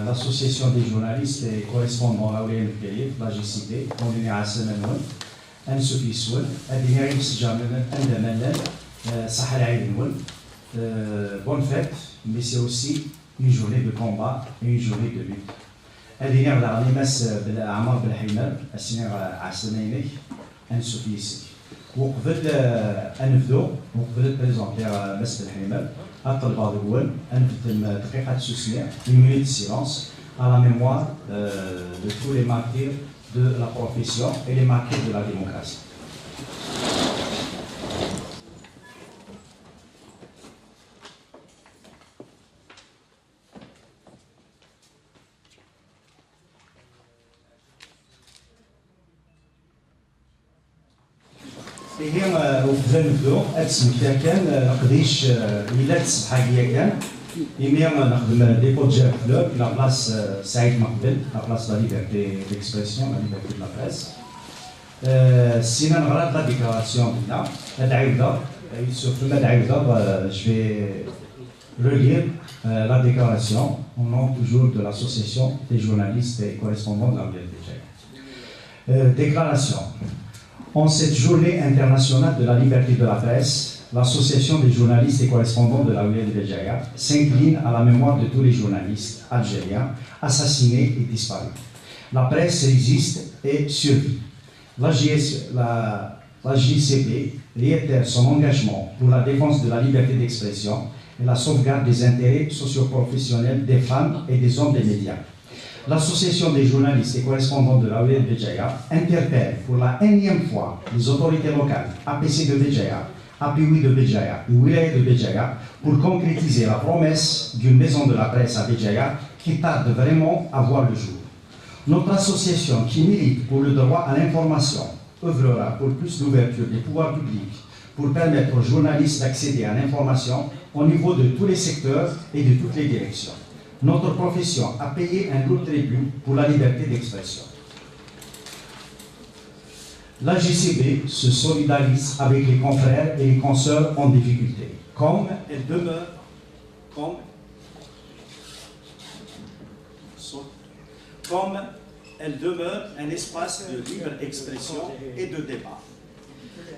l'association des journalistes et correspondants à l'ONPF, la GCD, on est à Semanouan, un Sophie-Soul, un Dinari Sjaman, un Damanan, Sahara Aïdouan. Bonne fête, mais c'est aussi une journée de combat et une journée de lutte. هذه نعرض نمس بالأعمار بالحمار السنين عسنينك أنسو فيسك وقبل أنفذو وقبل بريزونتير مس بالحمار الطلبة الأول أنفذ دقيقة سوسمية une minute de silence à la mémoire de tous les martyrs de la profession et les martyrs de la démocratie. هي وقبل نبدو التسمية كان نقديش إلا الصباح كان إمي نخدم ديبو جاب كلوب لا بلاص سعيد مقبل لا بلاص لا ليبرتي ديكسبرسيون لا ليبرتي دو لا بريس سينا نغرا لا ديكلاراسيون ديالنا هاد عاوده سورتو هاد عاوده جو في relire la déclaration au nom toujours de l'association des journalistes et correspondants de la BLDG. Déclaration. En cette journée internationale de la liberté de la presse, l'association des journalistes et correspondants de la WLDG s'incline à la mémoire de tous les journalistes algériens assassinés et disparus. La presse résiste et survit. La JCP réitère son engagement pour la défense de la liberté d'expression et la sauvegarde des intérêts socio-professionnels des femmes et des hommes des médias. L'association des journalistes et correspondants de la OEL Béjaïa interpelle pour la énième fois les autorités locales, APC de Béjaïa, API de Béjaïa et Wilaya de Béjaïa pour concrétiser la promesse d'une maison de la presse à Béjaïa qui tarde vraiment à voir le jour. Notre association qui milite pour le droit à l'information œuvrera pour plus d'ouverture des pouvoirs publics pour permettre aux journalistes d'accéder à l'information au niveau de tous les secteurs et de toutes les directions. Notre profession a payé un lourd tribut pour la liberté d'expression. La JCB se solidarise avec les confrères et les consoeurs en difficulté, comme elle demeure un espace de libre expression et de débat.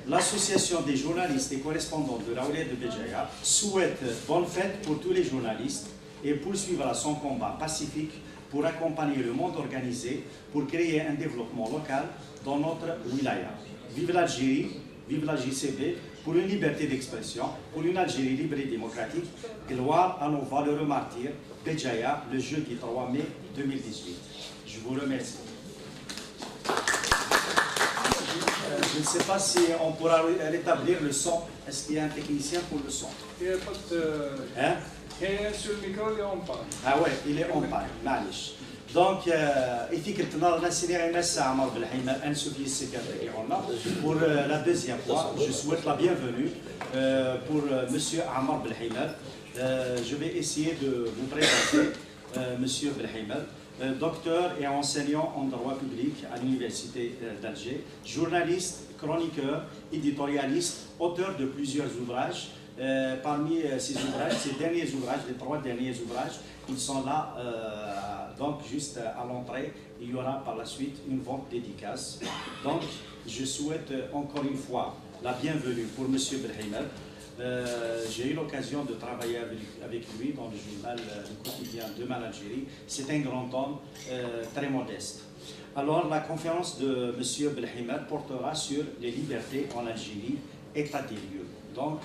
L'association des journalistes et correspondants de la Wilaya de Béjaïa souhaite bonne fête pour tous les journalistes et poursuivra son combat pacifique pour accompagner le monde organisé pour créer un développement local dans notre wilaya. Vive l'Algérie, vive la JCB, pour une liberté d'expression, pour une Algérie libre et démocratique, gloire à nos valeureux martyrs, Béjaïa, le jeudi 3 mai 2018. Je vous remercie. Je ne sais pas si on pourra rétablir le son. Est-ce qu'il y a un technicien pour le son? Hein? Sur le micro, il est en panne. Ah ouais, il est en panne, معليش. Donc, pour la deuxième fois, je souhaite la bienvenue pour Monsieur Ammar Belhaimer. Je vais essayer de vous présenter Monsieur Belhaimer, docteur et enseignant en droit public à l'Université d'Alger, journaliste, chroniqueur, éditorialiste, auteur de plusieurs ouvrages. Parmi ces ouvrages, ces derniers ouvrages, les 3 derniers ouvrages, ils sont là, donc juste à l'entrée. Il y aura par la suite une vente dédicace. Donc, je souhaite encore une fois la bienvenue pour M. Belhaimer. J'ai eu l'occasion de travailler avec lui dans le journal Le Quotidien Demain l'Algérie. C'est un grand homme très modeste. Alors, la conférence de M. Belhaimer portera sur les libertés en Algérie, état des lieux. Donc,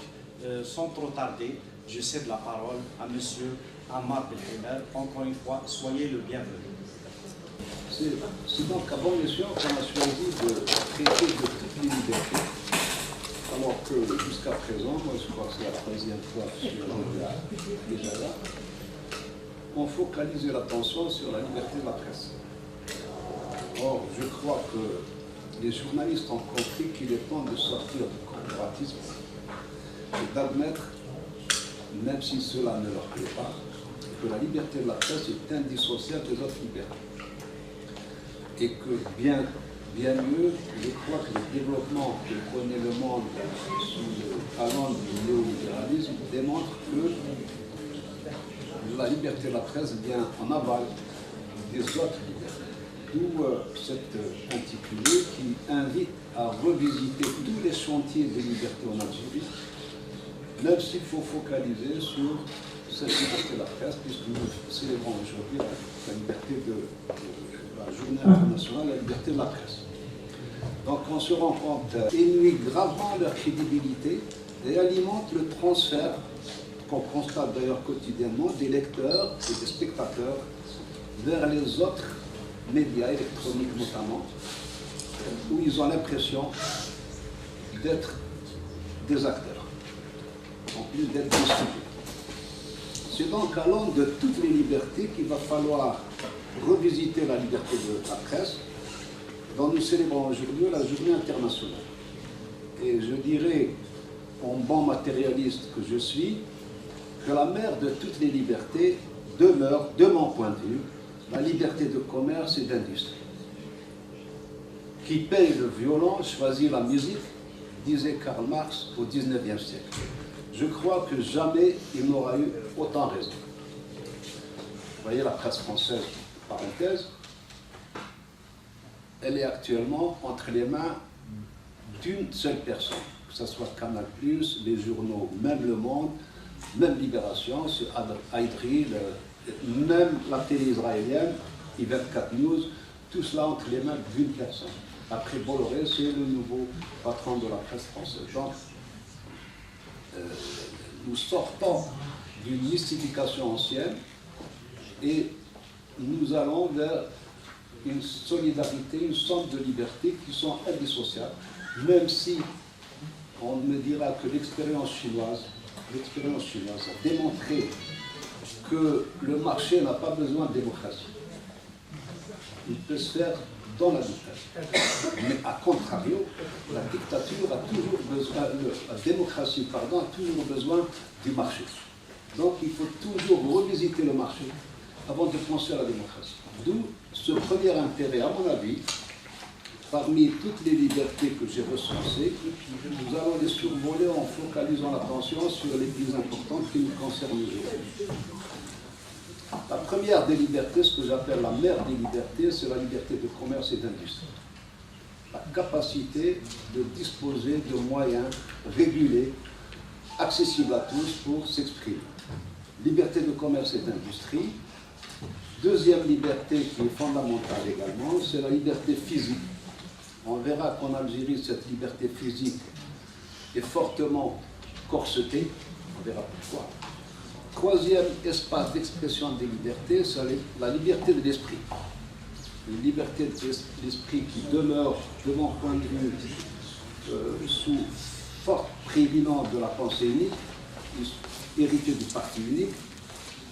sans trop tarder, je cède la parole à M. Ammar Belhaimer. Encore une fois, soyez le bienvenu. C'est donc à bon escient qu'on a choisi de traiter de toutes les libertés, alors que jusqu'à présent, moi je crois que c'est la 3e fois sur déjà là, on focalisait l'attention sur la liberté de la presse. Or, je crois que les journalistes ont compris qu'il est temps de sortir du corporatisme et d'admettre, même si cela ne leur plaît pas, que la liberté de la presse est indissociable des autres libertés. Et que bien mieux, je crois que le développement que connaît le monde sous le talent du néolibéralisme démontre que la liberté de la presse vient en aval des autres libertés. D'où cet intitulé qui invite à revisiter tous les chantiers des libertés en Algérie, même s'il faut focaliser sur cette liberté de la presse, puisque nous célébrons aujourd'hui la liberté de la journée internationale, la liberté de la presse. Donc on se rend compte qu'ils nuit gravement leur crédibilité et alimente le transfert qu'on constate d'ailleurs quotidiennement des lecteurs et des spectateurs vers les autres médias électroniques notamment, où ils ont l'impression d'être des acteurs, en plus d'être des sujets. C'est donc à l'aune de toutes les libertés qu'il va falloir revisiter la liberté de la presse, dont nous célébrons aujourd'hui la journée internationale. Et je dirais, en bon matérialiste que je suis, que la mère de toutes les libertés demeure, de mon point de vue, la liberté de commerce et d'industrie. Qui paye le violon choisit la musique, disait Karl Marx au XIXe siècle. Je crois que jamais il n'aura eu autant raison. Vous voyez la presse française, parenthèse, elle est actuellement entre les mains d'une seule personne, que ce soit Canal+, les journaux, même Le Monde, même Libération, Haïdri, même la télé israélienne, I24 News, tout cela entre les mains d'une personne. Après Bolloré, c'est le nouveau patron de la presse française. Donc, nous sortons d'une mystification ancienne et nous allons vers une solidarité, une somme de libertés qui sont indissociables, même si on me dira que l'expérience chinoise a démontré que le marché n'a pas besoin de démocratie. Il peut se faire dans la dictature. Mais à contrario, la dictature a toujours besoin, la démocratie, pardon, a toujours besoin du marché. Donc il faut toujours revisiter le marché avant de penser à la démocratie. D'où ce premier intérêt, à mon avis, parmi toutes les libertés que j'ai recensées, nous allons les survoler en focalisant l'attention sur les plus importantes qui nous concernent aujourd'hui. La première des libertés, ce que j'appelle la mère des libertés, c'est la liberté de commerce et d'industrie. La capacité de disposer de moyens régulés, accessibles à tous pour s'exprimer. Liberté de commerce et d'industrie. Deuxième liberté qui est fondamentale également, c'est la liberté physique. On verra qu'en Algérie, cette liberté physique est fortement corsetée. On verra pourquoi. Troisième espace d'expression des libertés, c'est la liberté de l'esprit. Une liberté de l'esprit qui demeure, de mon point de vue, sous forte prééminence de la pensée unique, héritée du parti unique,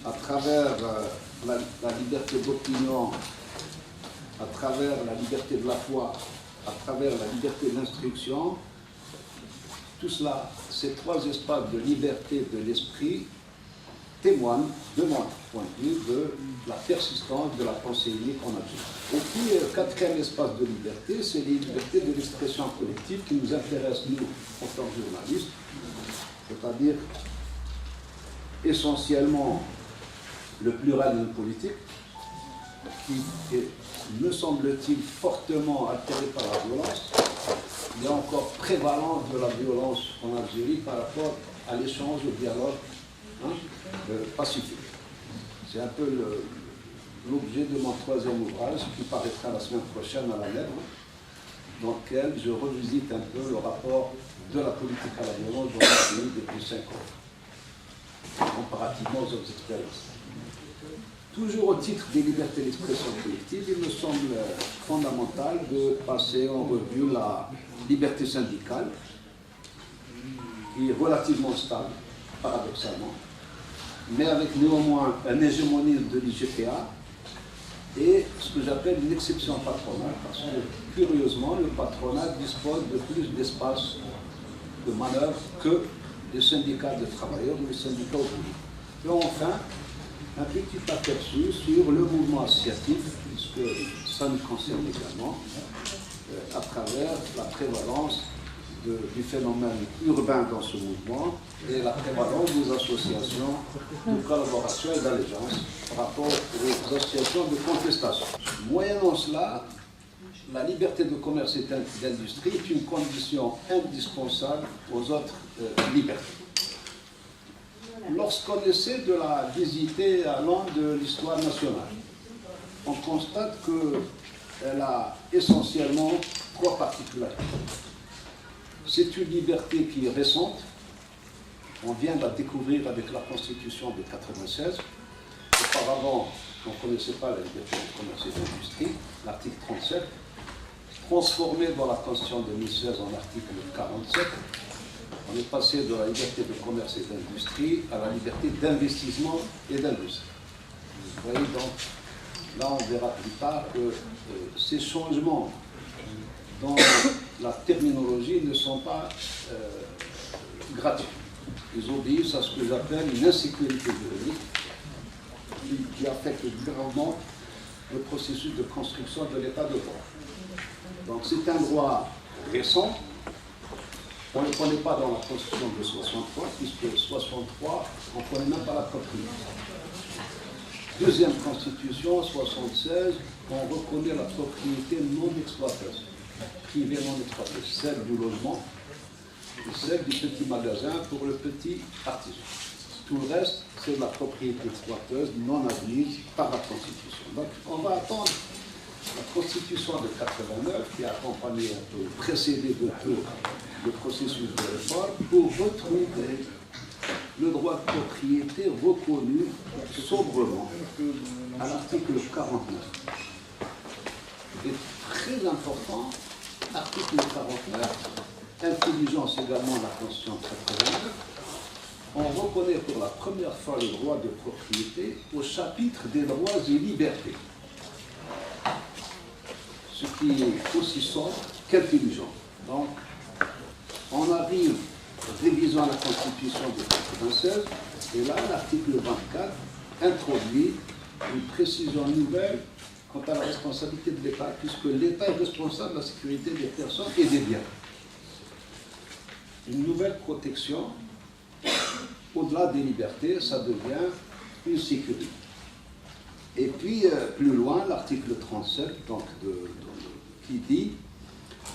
à travers la liberté d'opinion, à travers la liberté de la foi, à travers la liberté d'instruction. Tout cela, ces trois espaces de liberté de l'esprit, témoigne, de mon point de vue, de la persistance de la pensée unique en Algérie. Et puis, quatrième espace de liberté, c'est les libertés de l'expression collective qui nous intéressent, nous, en tant que journalistes, c'est-à-dire essentiellement le pluralisme politique, qui est, me semble-t-il, fortement altéré par la violence. Il y a encore prévalence de la violence en Algérie par rapport à l'échange, au dialogue pacifique. C'est un peu l'objet de mon troisième ouvrage qui paraîtra la semaine prochaine à la Lèvre, dans lequel je revisite un peu le rapport de la politique à la violence dans le pays depuis 5 ans, comparativement aux autres expériences. Toujours au titre des libertés d'expression collective, il me semble fondamental de passer en revue la liberté syndicale, qui est relativement stable, paradoxalement, mais avec néanmoins un hégémonisme de l'IGPA et ce que j'appelle une exception patronale, parce que curieusement, le patronat dispose de plus d'espace de manœuvre que les syndicats de travailleurs ou les syndicats ouvriers. Et enfin, un petit aperçu sur le mouvement associatif, puisque ça nous concerne également, à travers la prévalence du phénomène urbain dans ce mouvement et la prévalence des associations de collaboration et d'allégeance par rapport aux associations de contestation. Moyennant cela, la liberté de commerce et d'industrie est une condition indispensable aux autres libertés. Lorsqu'on essaie de la visiter à l'angle de l'histoire nationale, on constate qu'elle a essentiellement trois particularités. C'est une liberté qui est récente. On vient de la découvrir avec la Constitution de 1996. Auparavant, on ne connaissait pas la liberté de commerce et d'industrie, l'article 37, transformé dans la Constitution de 2016 en article 47. On est passé de la liberté de commerce et d'industrie à la liberté d'investissement et d'industrie. Vous voyez donc, là on verra plus tard que ces changements dans la terminologie ne sont pas gratuits. Ils obéissent à ce que j'appelle une insécurité juridique qui affecte gravement le processus de construction de l'état de droit. Donc c'est un droit récent. On ne le connaît pas dans la Constitution de 63, puisque 63, on ne connaît même pas la propriété. Deuxième Constitution, 76, on reconnaît la propriété non exploiteuse, privée non exploitée, celle du logement et celle du petit magasin pour le petit artisan. Tout le reste, c'est de la propriété exploiteuse non admise par la Constitution. Donc on va attendre la Constitution de 89, qui a accompagné un peu, précédé de peu le processus de réforme, pour retrouver le droit de propriété reconnu sobrement à l'article 49. Et très important, article 49, intelligence également de la Constitution de 89, on reconnaît pour la première fois le droit de propriété au chapitre des droits et libertés. Ce qui est aussi sombre qu'intelligent. Donc, on arrive, révisant la Constitution de 1996, et là, l'article 24 introduit une précision nouvelle quant à la responsabilité de l'État, puisque l'État est responsable de la sécurité des personnes et des biens. Une nouvelle protection, au-delà des libertés, ça devient une sécurité. Et puis, plus loin, l'article 37, donc, qui dit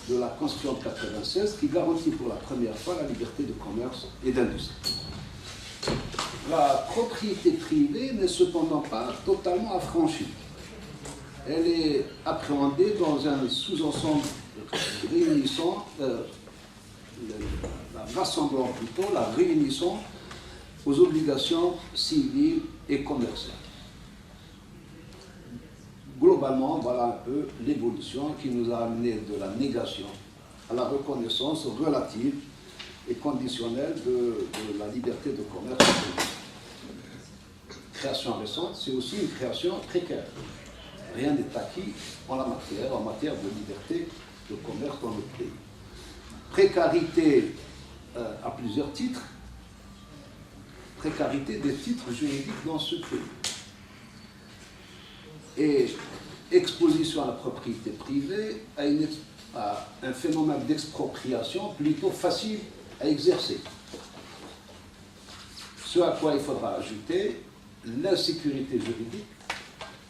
de la Constitution de 1996, qui garantit pour la première fois la liberté de commerce et d'industrie. La propriété privée n'est cependant pas totalement affranchie. Elle est appréhendée dans un sous-ensemble réunissant, la réunissant aux obligations civiles et commerciales. Globalement, voilà un peu l'évolution qui nous a amené de la négation à la reconnaissance relative et conditionnelle de la liberté de commerce. Création récente, c'est aussi une création précaire. Rien n'est acquis en matière de liberté de commerce dans notre pays. Précarité à plusieurs titres. Précarité des titres juridiques dans ce pays. Et exposition à la propriété privée à un phénomène d'expropriation plutôt facile à exercer. Ce à quoi il faudra ajouter l'insécurité juridique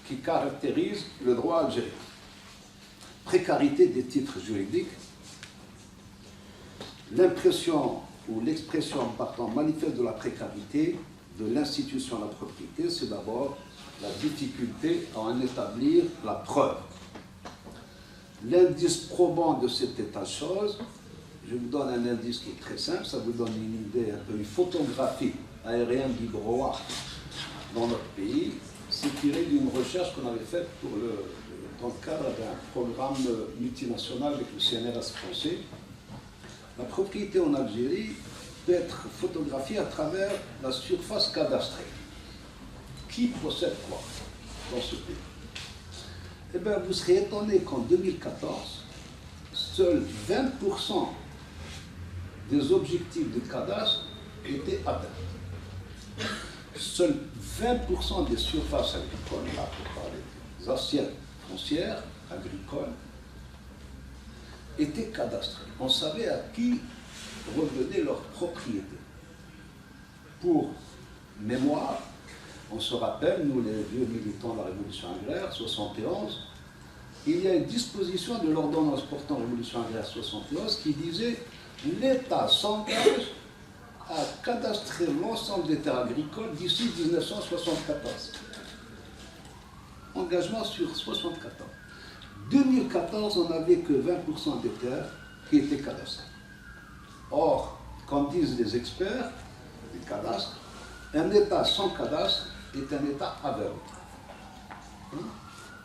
qui caractérise le droit algérien. Précarité des titres juridiques, l'impression ou l'expression partant manifeste de la précarité de l'institution de la propriété, c'est d'abord la difficulté à en établir la preuve. L'indice probant de cet état de choses, je vous donne un indice qui est très simple, ça vous donne une idée, un peu une photographie aérienne du droit dans notre pays. C'est tiré d'une recherche qu'on avait faite dans le cadre d'un programme multinational avec le CNRS français. La propriété en Algérie peut être photographiée à travers la surface cadastrée. Qui possède quoi dans ce pays? Eh bien, vous serez étonné qu'en 2014, seuls 20% des objectifs de cadastre étaient atteints. Seuls 20% des surfaces agricoles, là pour parler des assiettes foncières agricoles, étaient cadastrés. On savait à qui revenait leur propriété. Pour mémoire, on se rappelle, nous les vieux militants de la Révolution agraire, 71, il y a une disposition de l'ordonnance portant Révolution agraire 71 qui disait « l'État s'engage à cadastrer l'ensemble des terres agricoles d'ici 1974 ». Engagement sur 64 ans. 2014, on n'avait que 20% des terres qui étaient cadastrées. Or, comme disent les experts des cadastres, un État sans cadastre est un État aveugle.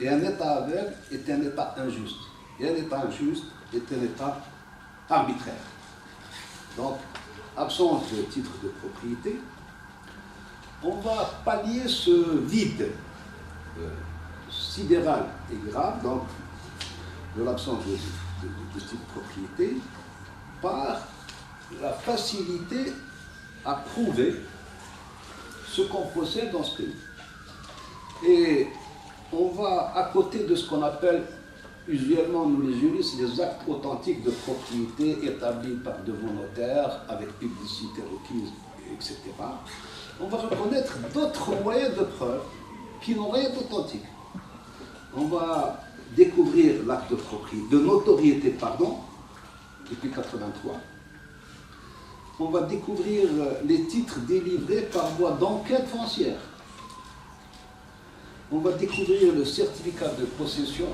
Et un État aveugle est un État injuste. Et un État injuste est un État arbitraire. Donc, absence de titre de propriété, on va pallier ce vide sidéral et grave, donc de l'absence de titre de propriété, par la facilité à prouver ce qu'on possède dans ce pays. Et on va, à côté de ce qu'on appelle usuellement, nous les juristes, les actes authentiques de propriété établis par devant notaire, avec publicité requise, etc., on va reconnaître d'autres moyens de preuve qui n'ont rien d'authentique. On va découvrir l'acte de propriété, de notoriété, pardon, depuis 83. On va découvrir les titres délivrés par voie d'enquête foncière. On va découvrir le certificat de possession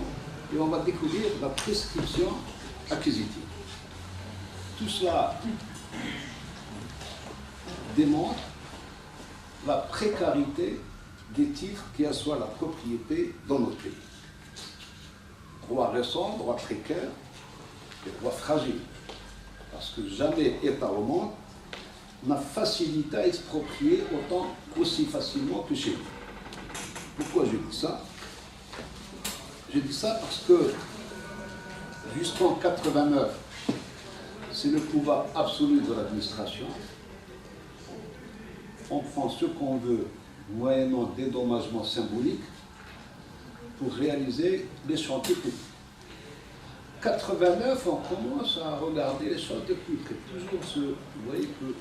et on va découvrir la prescription acquisitive. Tout cela démontre la précarité des titres qui assoient la propriété dans notre pays. Droit récent, droit précaire et droit fragile. Parce que jamais État au monde n'a facilité à exproprier aussi facilement que chez nous. Pourquoi je dis ça? Je dis ça parce que jusqu'en 89, c'est le pouvoir absolu de l'administration. On prend ce qu'on veut, moyennant dédommagement symbolique, pour réaliser les chantiers publics. 89, on commence à regarder les choses de plus près. Toujours vous voyez que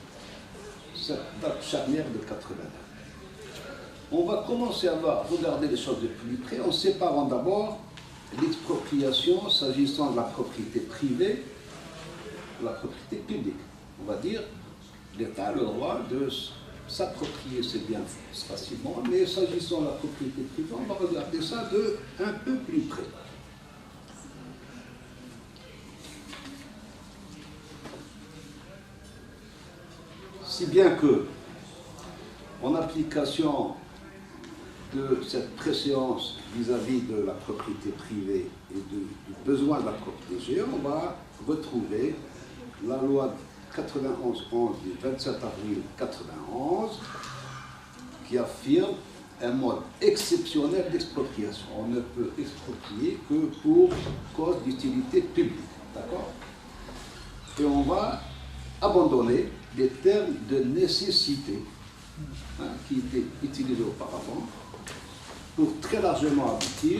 cette date charnière de 89. On va commencer à regarder les choses de plus près en séparant d'abord l'expropriation s'agissant de la propriété privée de la propriété publique. On va dire l'État a le droit de s'approprier ses biens facilement, mais s'agissant de la propriété privée, on va regarder ça de un peu plus près. Si bien que, en application de cette préséance vis-à-vis de la propriété privée et du besoin de la propriété, on va retrouver la loi 91-11 du 27 avril 91 qui affirme un mode exceptionnel d'expropriation. On ne peut exproprier que pour cause d'utilité publique. D'accord? Et on va abandonner les termes de nécessité qui étaient utilisés auparavant pour très largement aboutir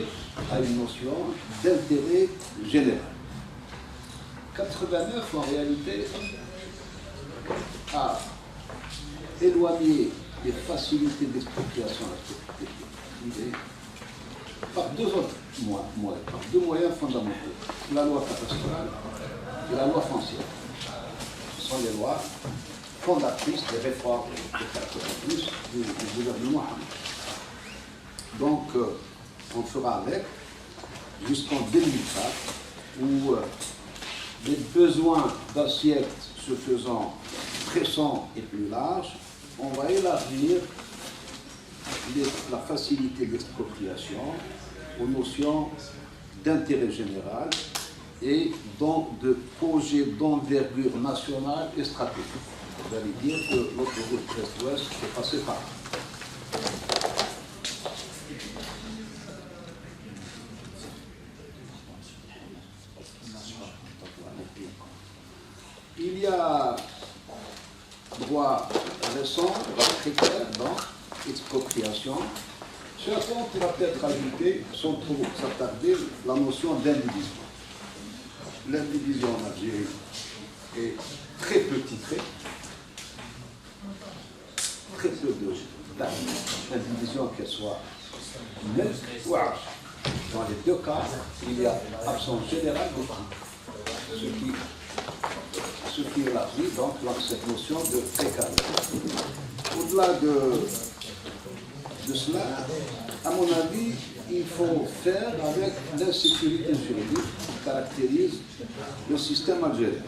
à une notion d'intérêt général. 89, en réalité, a éloigné les facilités d'expropriation à la propriété privée par deux moyens fondamentaux. La loi cadastrale et la loi foncière. Ce sont les lois fondatrices des réformes de 90 du gouvernement Hamid. Donc, on fera avec jusqu'en 2004, où les besoins d'assiette se faisant pressants et plus larges, on va élargir la facilité d'expropriation aux notions d'intérêt général et donc de projets d'envergure nationale et stratégique. Vous allez dire que l'autoroute Est-Ouest est passée par là. Il y a droit récent, droit précaire, donc expropriation. Sur la on pourra peut-être ajouter, sans trop s'attarder, la notion d'indivision. l'indivision en Algérie est très peu titrée, très peu d'indivision, qu'elle soit nette ou arrache. Dans les deux cas, il y a absence générale de titre, ce qui élargit donc cette notion de précarité. Au-delà de cela, à mon avis, il faut faire avec l'insécurité juridique qui caractérise le système algérien.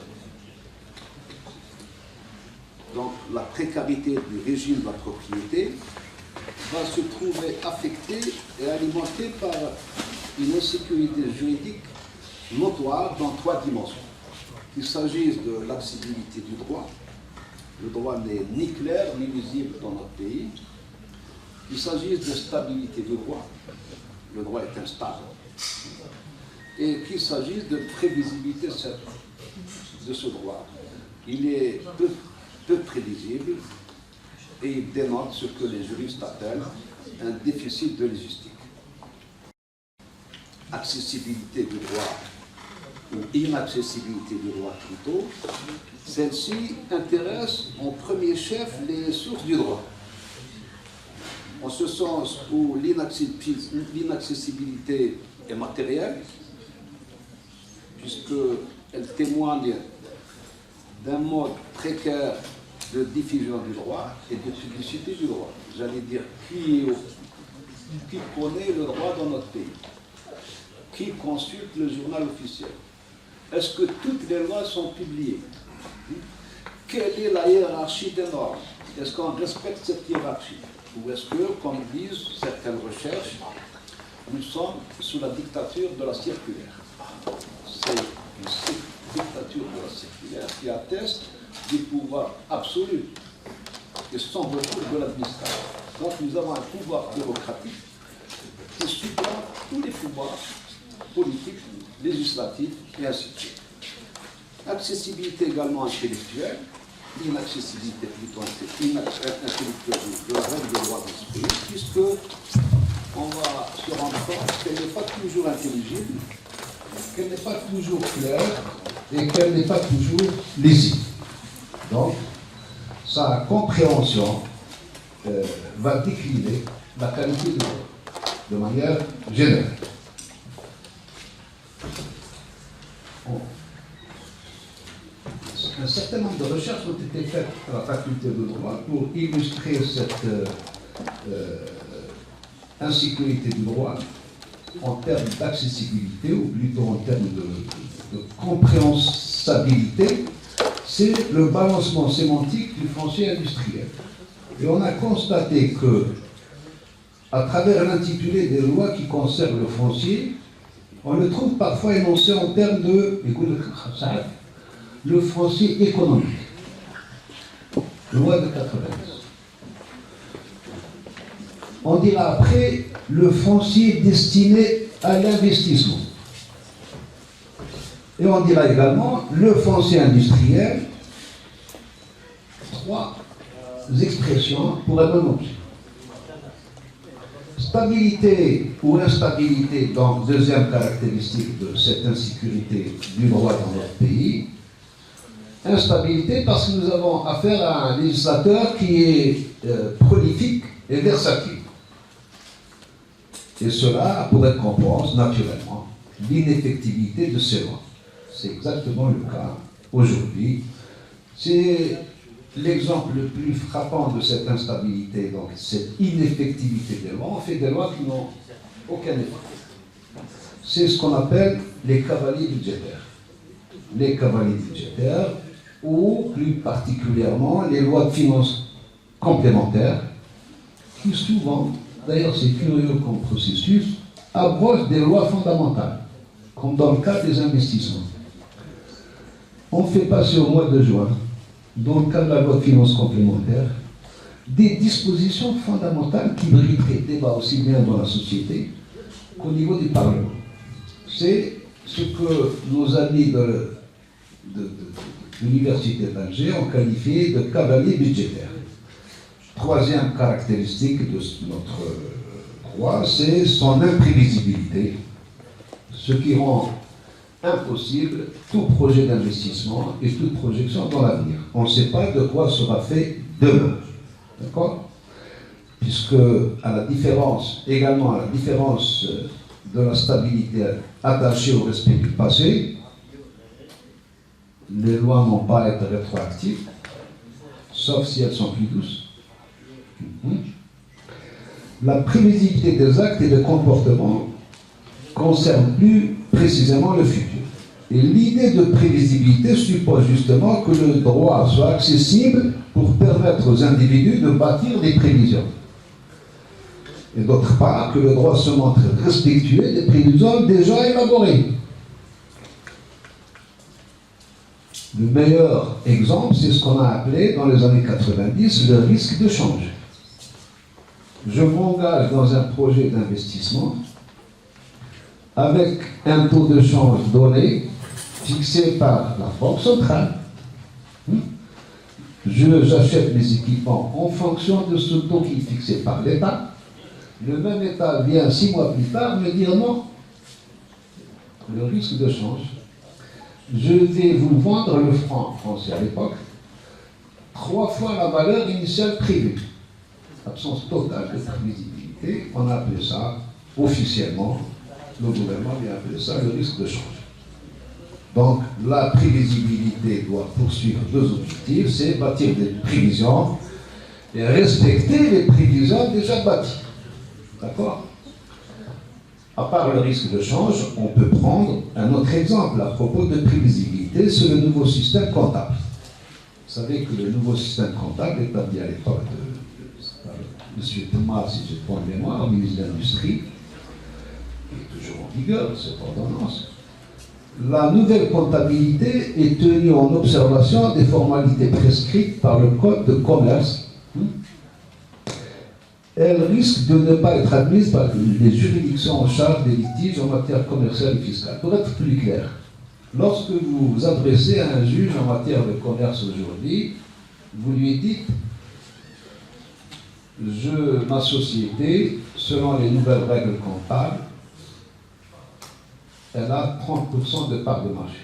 Donc la précarité du régime de la propriété va se trouver affectée et alimentée par une insécurité juridique notoire dans trois dimensions. Qu'il s'agisse de l'accessibilité du droit, le droit n'est ni clair ni lisible dans notre pays. Qu'il s'agisse de stabilité du droit, le droit est instable. Et qu'il s'agisse de prévisibilité de ce droit. Il est peu prévisible et il dénote ce que les juristes appellent un déficit de légistique. Accessibilité du droit ou inaccessibilité du droit plutôt, celle-ci intéresse en premier chef les sources du droit. En ce sens où l'inaccessibilité est matérielle, puisqu'elle témoigne d'un mode précaire de diffusion du droit et de publicité du droit. J'allais dire, qui connaît le droit dans notre pays? Qui consulte le journal officiel? Est-ce que toutes les lois sont publiées? Quelle est la hiérarchie des normes? Est-ce qu'on respecte cette hiérarchie? Ou est-ce que, comme disent certaines recherches, nous sommes sous la dictature de la circulaire? C'est une dictature de la circulaire qui atteste du pouvoir absolu et sans retour de l'administration. Donc nous avons un pouvoir bureaucratique qui supplante tous les pouvoirs politiques, législatifs et ainsi de suite. Accessibilité également intellectuelle, l'inaccessibilité plutôt intellectuelle de la règle des droits dans ce pays, puisqu'on va se rendre compte qu'elle n'est pas toujours intelligible, qu'elle n'est pas toujours claire et qu'elle n'est pas toujours lisible. Donc, sa compréhension va décliner la qualité de droit de manière générale. Un certain nombre de recherches ont été faites à la faculté de droit pour illustrer cette insécurité du droit en termes d'accessibilité, ou plutôt en termes de compréhensibilité. C'est le balancement sémantique du foncier industriel. Et on a constaté que, à travers l'intitulé des lois qui concernent le foncier, on le trouve parfois énoncé en termes de le foncier économique. Loi de 90. On dira après le foncier destiné à l'investissement. Et on dira également le foncier industriel. Trois expressions pour un même objet. Stabilité ou instabilité, donc deuxième caractéristique de cette insécurité du droit dans notre pays. Instabilité parce que nous avons affaire à un législateur qui est prolifique et versatile. Et cela a pour récompense, naturellement, l'ineffectivité de ces lois. C'est exactement le cas aujourd'hui. C'est l'exemple le plus frappant de cette instabilité, donc cette ineffectivité des lois. On fait des lois qui n'ont aucun effet. C'est ce qu'on appelle les cavaliers budgétaires. Les cavaliers budgétaires, ou plus particulièrement les lois de finances complémentaires, qui souvent, d'ailleurs c'est curieux comme processus, abrogent des lois fondamentales, comme dans le cas des investissements. On fait passer au mois de juin, dans le cadre de la loi de finances complémentaires, des dispositions fondamentales qui mériteraient débat aussi bien dans la société qu'au niveau du Parlement. C'est ce que nos amis de l'Université d'Alger ont qualifié de cavalier budgétaire. Troisième caractéristique de notre droit, c'est son imprévisibilité, ce qui rend impossible tout projet d'investissement et toute projection dans l'avenir. On ne sait pas de quoi sera fait demain. D'accord? Puisque, également à la différence de la stabilité attachée au respect du passé, les lois n'ont pas à être rétroactives, sauf si elles sont plus douces. La prévisibilité des actes et des comportements concerne plus précisément le futur. Et l'idée de prévisibilité suppose justement que le droit soit accessible pour permettre aux individus de bâtir des prévisions. Et d'autre part, que le droit se montre respectueux des prévisions déjà élaborées. Le meilleur exemple, c'est ce qu'on a appelé dans les années 90 le risque de change. Je m'engage dans un projet d'investissement avec un taux de change donné, fixé par la Banque centrale. J'achète mes équipements en fonction de ce taux qui est fixé par l'État. Le même État vient 6 mois plus tard me dire non, le risque de change. Je vais vous vendre le franc français à l'époque 3 fois la valeur initiale prévue. Absence totale de prévisibilité, on a appelé ça officiellement, le gouvernement vient appeler ça le risque de change. Donc la prévisibilité doit poursuivre 2 objectifs, c'est bâtir des prévisions et respecter les prévisions déjà bâties. D'accord? À part le risque de change, on peut prendre un autre exemple à propos de prévisibilité, c'est le nouveau système comptable. Vous savez que le nouveau système comptable établi à l'époque de M. Thomas, si j'ai bonne mémoire, ministre de l'Industrie, est toujours en vigueur, cette ordonnance. La nouvelle comptabilité est tenue en observation des formalités prescrites par le Code de commerce. Elle risque de ne pas être admise par les juridictions en charge des litiges en matière commerciale et fiscale. Pour être plus clair, lorsque vous vous adressez à un juge en matière de commerce aujourd'hui, vous lui dites ma société, selon les nouvelles règles comptables, elle a 30% de part de marché.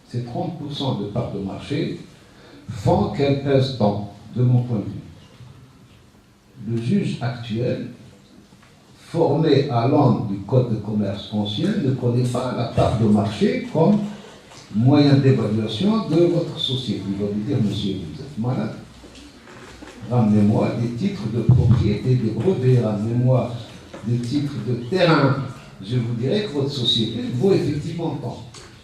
Ces 30% de part de marché font qu'elle pèse tant, de mon point de vue. Le juge actuel, formé à l'angle du Code de commerce ancien, ne connaît pas la part de marché comme moyen d'évaluation de votre société. Il va vous dire, monsieur, vous êtes malade. Ramenez-moi des titres de propriété, des brevets, ramenez-moi des titres de terrain. Je vous dirai que votre société vaut effectivement tant.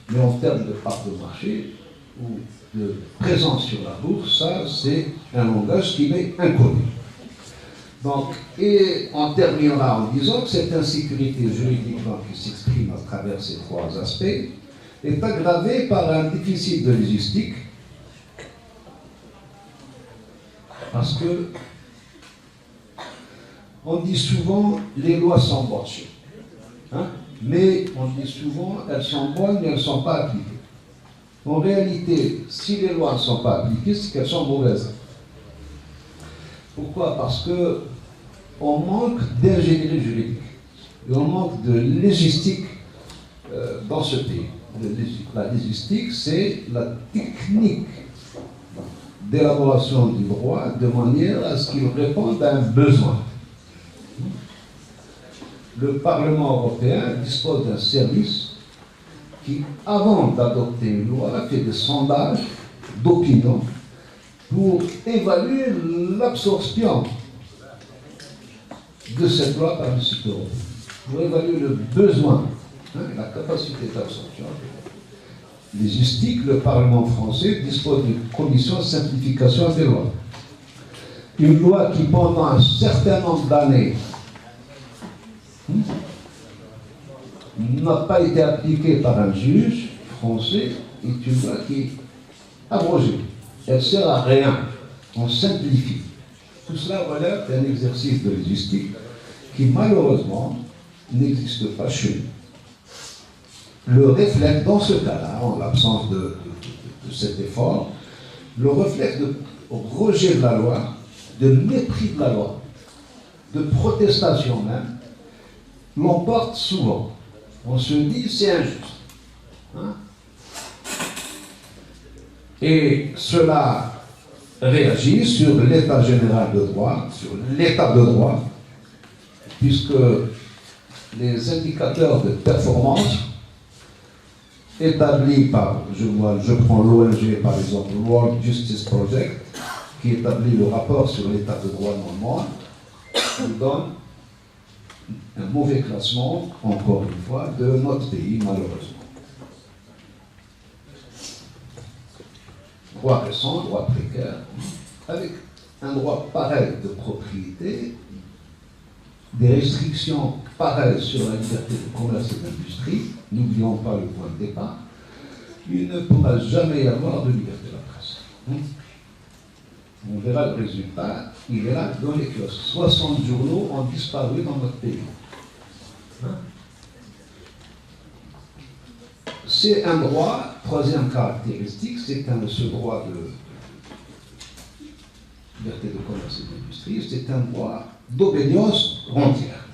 Mais en termes de part de marché ou de présence sur la bourse, ça, c'est un langage qui m'est inconnu. Donc, et on terminera en disant que cette insécurité juridique qui s'exprime à travers ces 3 aspects est aggravée par un déficit de légistique, parce que on dit souvent les lois sont bonnes, mais on dit souvent elles sont bonnes mais elles ne sont pas appliquées. En réalité, si les lois ne sont pas appliquées, c'est qu'elles sont mauvaises. Pourquoi? Parce que on manque d'ingénierie juridique et on manque de légistique dans ce pays. La légistique, c'est la technique d'élaboration du droit de manière à ce qu'il réponde à un besoin. Le Parlement européen dispose d'un service qui, avant d'adopter une loi, fait des sondages d'opinion pour évaluer l'absorption de cette loi par le citoyen, pour évaluer le besoin, la capacité d'absorption. Légistique, le Parlement français dispose d'une commission de simplification des lois. Une loi qui, pendant un certain nombre d'années, n'a pas été appliquée par un juge français, est une loi qui est abrogée. Elle ne sert à rien. On simplifie. Tout cela relève d'un exercice de légistique qui, malheureusement, n'existe pas chez nous. Le réflexe, dans ce cas-là, en l'absence de cet effort, le réflexe de rejet de la loi, de mépris de la loi, de protestation même, l'emporte souvent. On se dit c'est injuste. Hein? Et cela réagit sur l'état général de droit, sur l'état de droit, puisque les indicateurs de performance établis par, je prends l'ONG par exemple, World Justice Project, qui établit le rapport sur l'état de droit dans le monde, nous donne un mauvais classement, encore une fois, de notre pays, malheureusement. Droit récent, droit précaire, avec un droit pareil de propriété, des restrictions pareilles sur la liberté de commerce et d'industrie, n'oublions pas le point de départ, il ne pourra jamais y avoir de liberté de la presse. On verra le résultat, il est là dans les kiosques. 60 journaux ont disparu dans notre pays. C'est un droit, troisième caractéristique, c'est ce droit de liberté de commerce et d'industrie, c'est un droit d'obédience entière.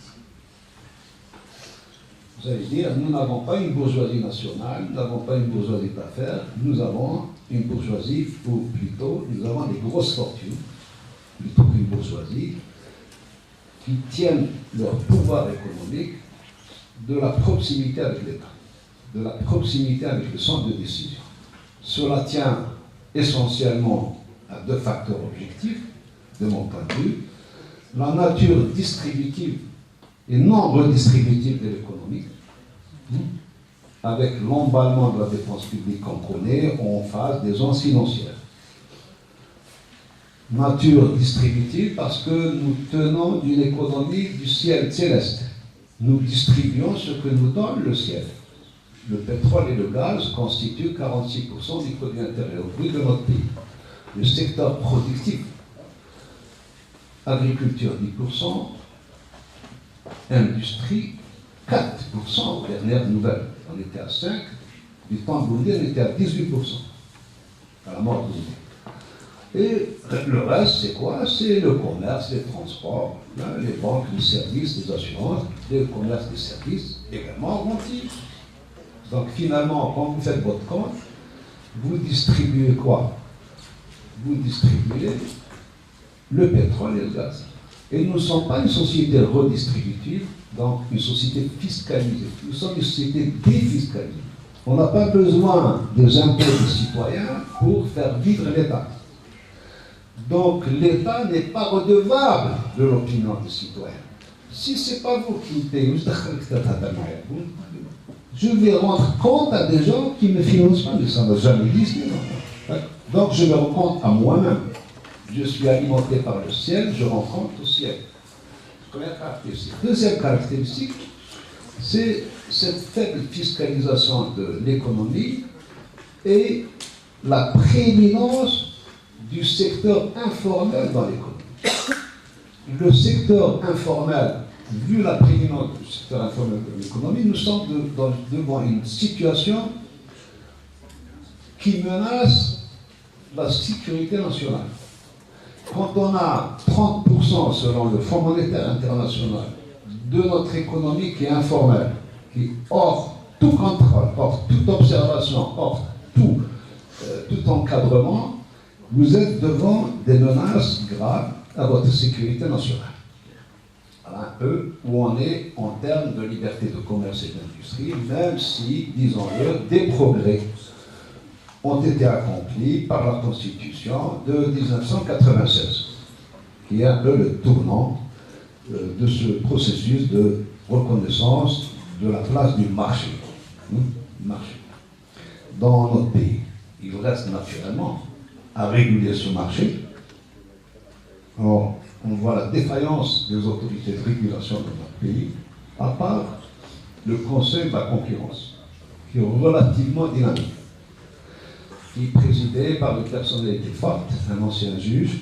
Vous allez dire, nous n'avons pas une bourgeoisie nationale, nous n'avons pas une bourgeoisie d'affaires, nous avons une bourgeoisie, ou plutôt, nous avons des grosses fortunes, plutôt qu'une bourgeoisie, qui tiennent leur pouvoir économique de la proximité avec l'État, de la proximité avec le centre de décision. Cela tient essentiellement à deux facteurs objectifs, de mon point de vue. La nature distributive et non redistributive de l'économie, avec l'emballement de la dépense publique qu'on connaît en phase des ans financières. Nature distributive parce que nous tenons d'une économie du ciel céleste. Nous distribuons ce que nous donne le ciel. Le pétrole et le gaz constituent 46% du produit intérieur brut de notre pays. Le secteur productif, agriculture 10%, industrie 4% aux dernières nouvelles. On était à 5%, du temps de Boundé, on était à 18%, à la mort de Boundé. Et le reste, c'est quoi? C'est le commerce, les transports, les banques, les services, les assurances, le commerce, les services, également renti. Donc finalement, quand vous faites votre compte, vous distribuez quoi? Vous distribuez le pétrole et le gaz. Et nous ne sommes pas une société redistributive, donc une société fiscalisée. Nous sommes une société défiscalisée. On n'a pas besoin des impôts des citoyens pour faire vivre l'État. Donc l'État n'est pas redevable de l'opinion des citoyens. Si ce n'est pas vous qui me payez, je vais rendre compte à des gens qui ne me financent pas, mais ça n'a jamais existé. Donc je me rends compte à moi-même. Je suis alimenté par le ciel, je rends compte au ciel. Première caractéristique. Deuxième caractéristique, c'est cette faible fiscalisation de l'économie et la prééminence du secteur informel dans l'économie. Le secteur informel, vu la prééminence du secteur informel dans l'économie, nous sommes devant une situation qui menace la sécurité nationale. Quand on a 30% selon le Fonds monétaire international de notre économie qui est informelle, qui hors tout contrôle, hors toute observation, hors tout encadrement, vous êtes devant des menaces graves à votre sécurité nationale. Voilà un peu où on est en termes de liberté de commerce et d'industrie, même si, disons-le, des progrès ont été accomplis par la Constitution de 1996, qui est un peu le tournant de ce processus de reconnaissance de la place du marché, dans notre pays. Il reste naturellement à réguler ce marché. Alors, on voit la défaillance des autorités de régulation de notre pays, à part le Conseil de la concurrence, qui est relativement dynamique, qui est présidé par une personnalité forte, un ancien juge,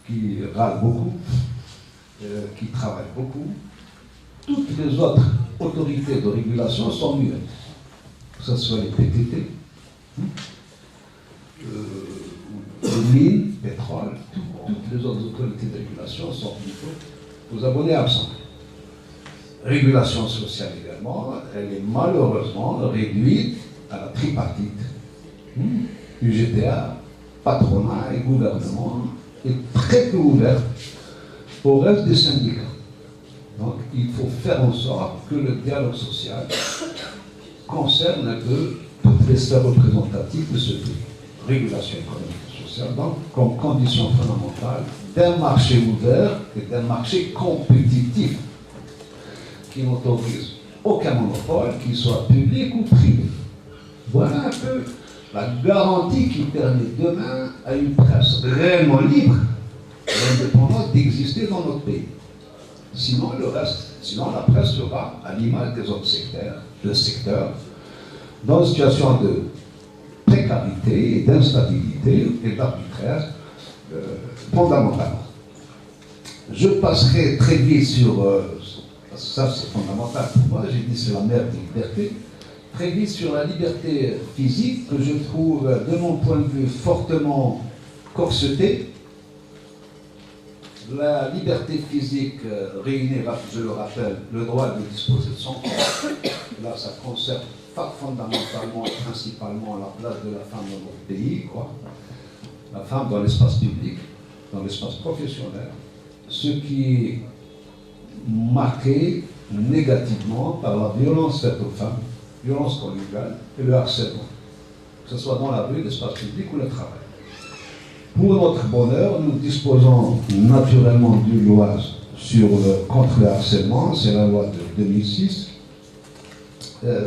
qui râle beaucoup, qui travaille beaucoup. Toutes les autres autorités de régulation sont muettes, que ce soit les PTT, les mines, pétrole, toutes les autres autorités de régulation sont plutôt aux abonnés absents. Régulation sociale également, elle est malheureusement réduite à la tripartite, UGTA, patronat et gouvernement, est très peu ouverte au reste des syndicats. Donc il faut faire en sorte que le dialogue social concerne un peu toutes les sphères représentatives de ce pays. Régulation économique et sociale, donc comme condition fondamentale d'un marché ouvert et d'un marché compétitif qui n'autorise aucun monopole, qu'il soit public ou privé. Voilà un peu la garantie qui permet demain à une presse réellement libre et indépendante d'exister dans notre pays. Sinon, la presse sera à l'image des autres secteurs, dans une situation de précarité, d'instabilité et d'arbitraire fondamentalement. Je passerai très vite sur, ça c'est fondamental pour moi, j'ai dit c'est la mère des libertés, très vite sur la liberté physique que je trouve de mon point de vue fortement corsetée. La liberté physique réunit, je le rappelle, le droit de disposer de son corps. Là, ça concerne pas fondamentalement, principalement la place de la femme dans notre pays, quoi. La femme dans l'espace public, dans l'espace professionnel, ce qui est marqué négativement par la violence faite aux femmes, violence conjugale et le harcèlement, que ce soit dans la rue, l'espace public ou le travail. Pour notre bonheur, nous disposons naturellement d'une loi contre le harcèlement, c'est la loi de 2006.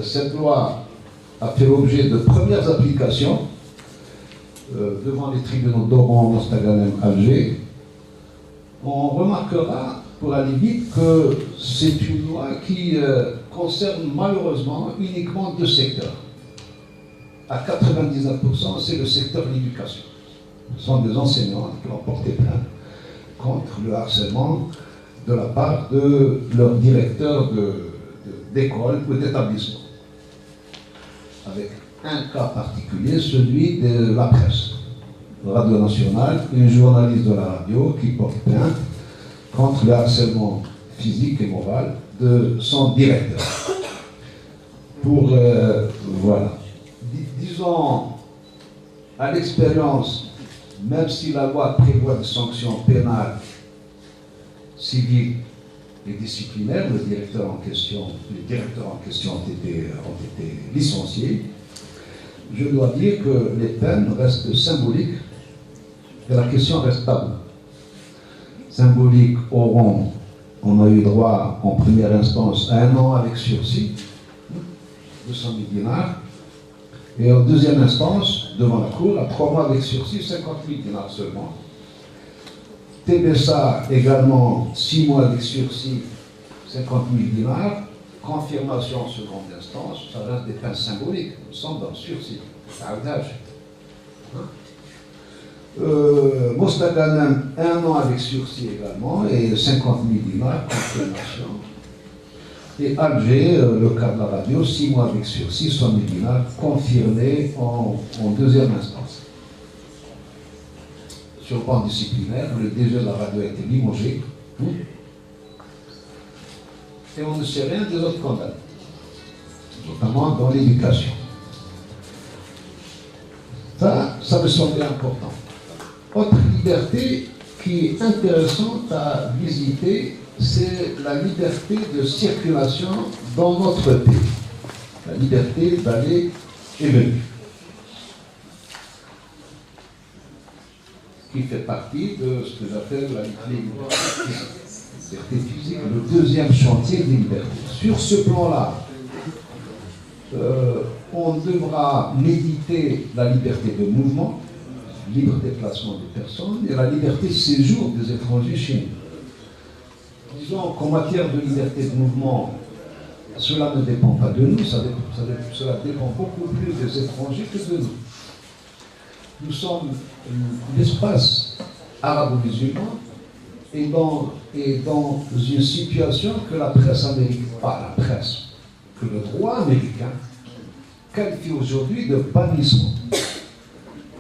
Cette loi a fait l'objet de premières applications devant les tribunaux d'Oran, Mostaganem, Alger. On remarquera, pour aller vite, que c'est une loi qui concerne malheureusement uniquement deux secteurs. À 99%, c'est le secteur de l'éducation. Ce sont des enseignants qui ont porté plainte contre le harcèlement de la part de leur directeur d'école ou d'établissement. Avec un cas particulier, celui de la presse. Radio Nationale, une journaliste de la radio qui porte plainte contre le harcèlement physique et moral de son directeur. Pour, voilà. Disons, à l'expérience, même si la loi prévoit des sanctions pénales, civiles et disciplinaires, les directeurs en question ont été licenciés, je dois dire que les peines restent symboliques et la question reste taboue. Symbolique, on a eu droit en première instance à 1 an avec sursis, 200 000 dinars, et en deuxième instance, devant la cour, à 3 mois avec sursis, 50 000 dinars seulement. TBSA également 6 mois avec sursis, 50 000 dinars. Confirmation en seconde instance, ça reste des peines symboliques, nous sommes dans le sursis, ardage. Mostaganem, 1 an avec sursis également, et 50 000 dinars, confirmation. Et Alger, le cas de la radio, 6 mois avec sursis, 100 000 dinars, confirmé en deuxième instance. Sur le plan disciplinaire, le DG de la radio a été limogé. Et on ne sait rien des autres condamnés, notamment dans l'éducation. Ça me semblait important. Autre liberté qui est intéressante à visiter, c'est la liberté de circulation dans notre pays. La liberté d'aller et venir. Qui fait partie de ce que j'appelle la liberté physique, le deuxième chantier des libertés. Sur ce plan-là, on devra méditer la liberté de mouvement, libre déplacement des personnes, et la liberté de séjour des étrangers chez nous. Disons qu'en matière de liberté de mouvement, cela ne dépend pas de nous, cela dépend beaucoup plus des étrangers que de nous. Nous sommes l'espace arabo-musulman et dans une situation que la presse américaine, pas la presse, que le droit américain qualifie aujourd'hui de bannissement.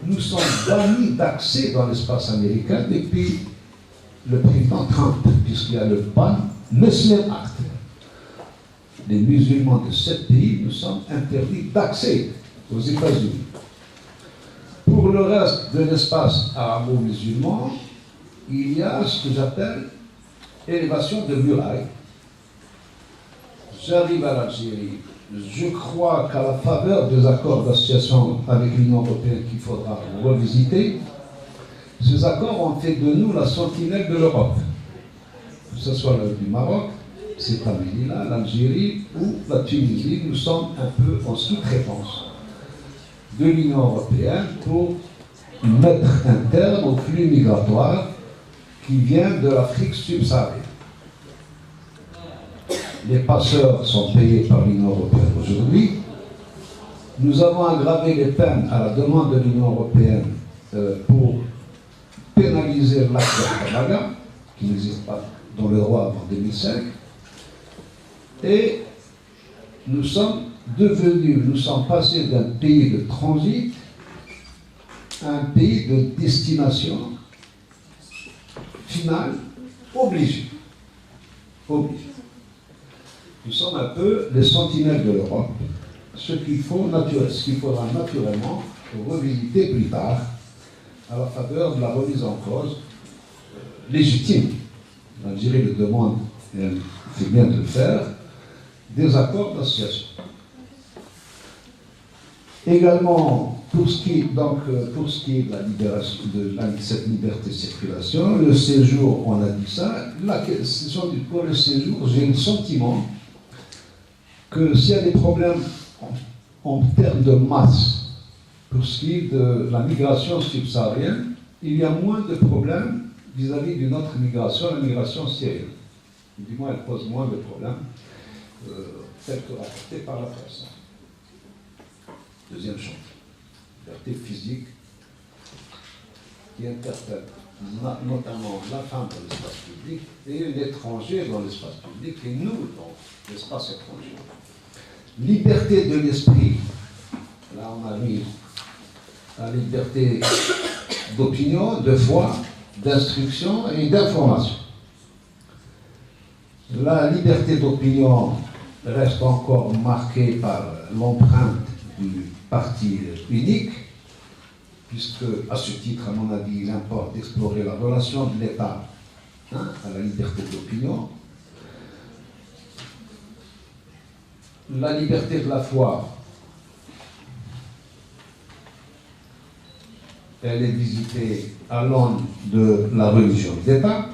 Nous sommes bannis d'accès dans l'espace américain depuis le président Trump, puisqu'il y a le ban Muslim Act. Les musulmans de 7 pays, nous sommes interdits d'accès aux États-Unis. Pour le reste de l'espace arabo-musulman, il y a ce que j'appelle élévation de murailles. J'arrive à l'Algérie. Je crois qu'à la faveur des accords d'association avec l'Union européenne qu'il faudra revisiter, ces accords ont fait de nous la sentinelle de l'Europe. Que ce soit du Maroc, c'est Amélie-là, l'Algérie ou la Tunisie, nous sommes un peu en sous-traitance de l'Union européenne pour mettre un terme au flux migratoire qui vient de l'Afrique subsaharienne. Les passeurs sont payés par l'Union européenne aujourd'hui. Nous avons aggravé les peines à la demande de l'Union européenne pour pénaliser l'acte de Talaga, qui n'existe pas dans le droit avant 2005. Et nous sommes passés d'un pays de transit à un pays de destination finale obligée. Nous sommes un peu les sentinelles de l'Europe, ce qu'il faudra naturellement revisiter plus tard à la faveur de la remise en cause légitime. L'Algérie le demande, et elle fait bien de le faire, des accords d'association. Également, pour ce qui est de la libération, cette liberté de circulation, le séjour, on a dit ça, la question pour le séjour, j'ai le sentiment que s'il y a des problèmes en termes de masse, pour ce qui est de la migration subsaharienne, il y a moins de problèmes vis-à-vis d'une autre migration, la migration syrienne. Du moins, elle pose moins de problèmes, tels que rapportés par la presse. Deuxième chose, liberté physique qui interpelle notamment la femme dans l'espace public et l'étranger dans l'espace public et nous dans l'espace étranger. Liberté de l'esprit, là on arrive à la liberté d'opinion, de foi, d'instruction et d'information. La liberté d'opinion reste encore marquée par l'empreinte du parti unique, puisque, à ce titre, à mon avis, il importe d'explorer la relation de l'État à la liberté d'opinion. La liberté de la foi, elle est visitée à l'aune de la religion d'État,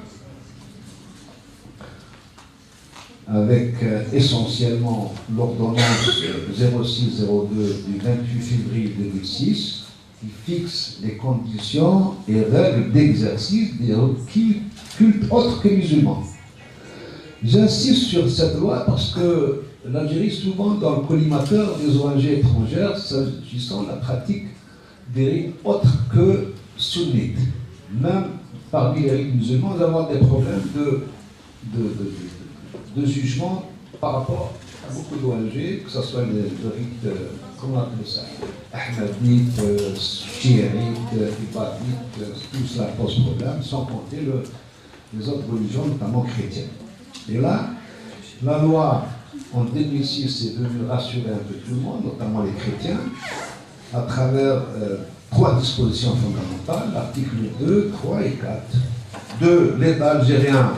avec essentiellement l'ordonnance 0602 du 28 février 2006, qui fixe les conditions et règles d'exercice des cultes autres que musulmans. J'insiste sur cette loi parce que l'Algérie est souvent dans le collimateur des ONG étrangères s'agissant de la pratique des rites autres que sunnites. Même parmi les rites musulmans, nous avons des problèmes de jugement par rapport à beaucoup d'ONG, que ce soit le rite, comment on appelle ça, ahmadite, chiite, ibadite, tout cela pose problème, sans compter les autres religions, notamment chrétiennes. Et là, la loi en 2006 est venue rassurer un peu tout le monde, notamment les chrétiens, à travers 3 dispositions fondamentales, l'article 2, 3 et 4. 2. L'État algérien,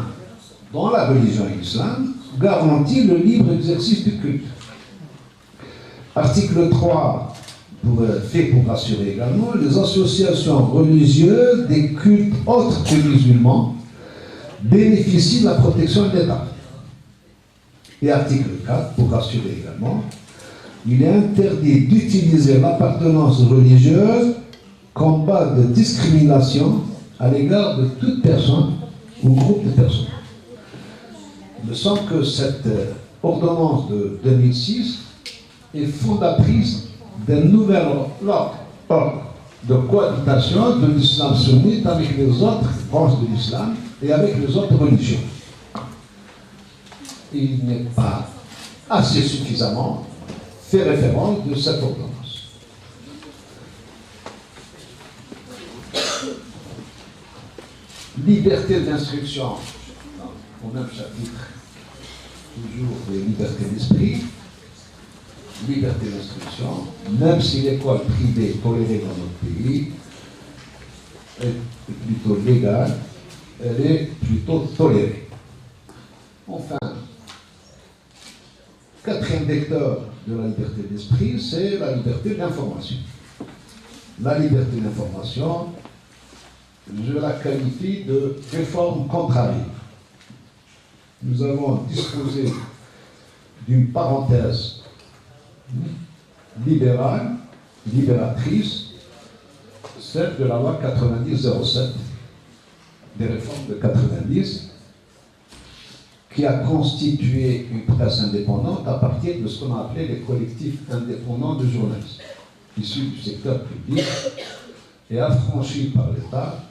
dans la religion islam, garantit le libre exercice du culte. Article 3, fait pour rassurer également, les associations religieuses des cultes autres que musulmans bénéficient de la protection de l'État. Et article 4, pour rassurer également, il est interdit d'utiliser l'appartenance religieuse comme base de discrimination à l'égard de toute personne ou groupe de personnes. Il me semble que cette ordonnance de 2006 est fondatrice d'un nouvel ordre de cohabitation de l'islam sunnite avec les autres branches de l'islam et avec les autres religions. Il n'est pas assez suffisamment fait référence de cette ordonnance. Liberté d'instruction, au même chapitre, toujours de liberté d'esprit. liberté d'instruction, même si l'école privée tolérée dans notre pays est plutôt légale, elle est plutôt tolérée. Enfin, quatrième vecteur de la liberté d'esprit, c'est la liberté d'information. La liberté d'information, je la qualifie de réforme contrariée. Nous avons disposé d'une parenthèse libérale, libératrice, celle de la loi 90-07, des réformes de 90, qui a constitué une presse indépendante à partir de ce qu'on a appelé les collectifs indépendants de journalistes, issus du secteur public et affranchis par l'État,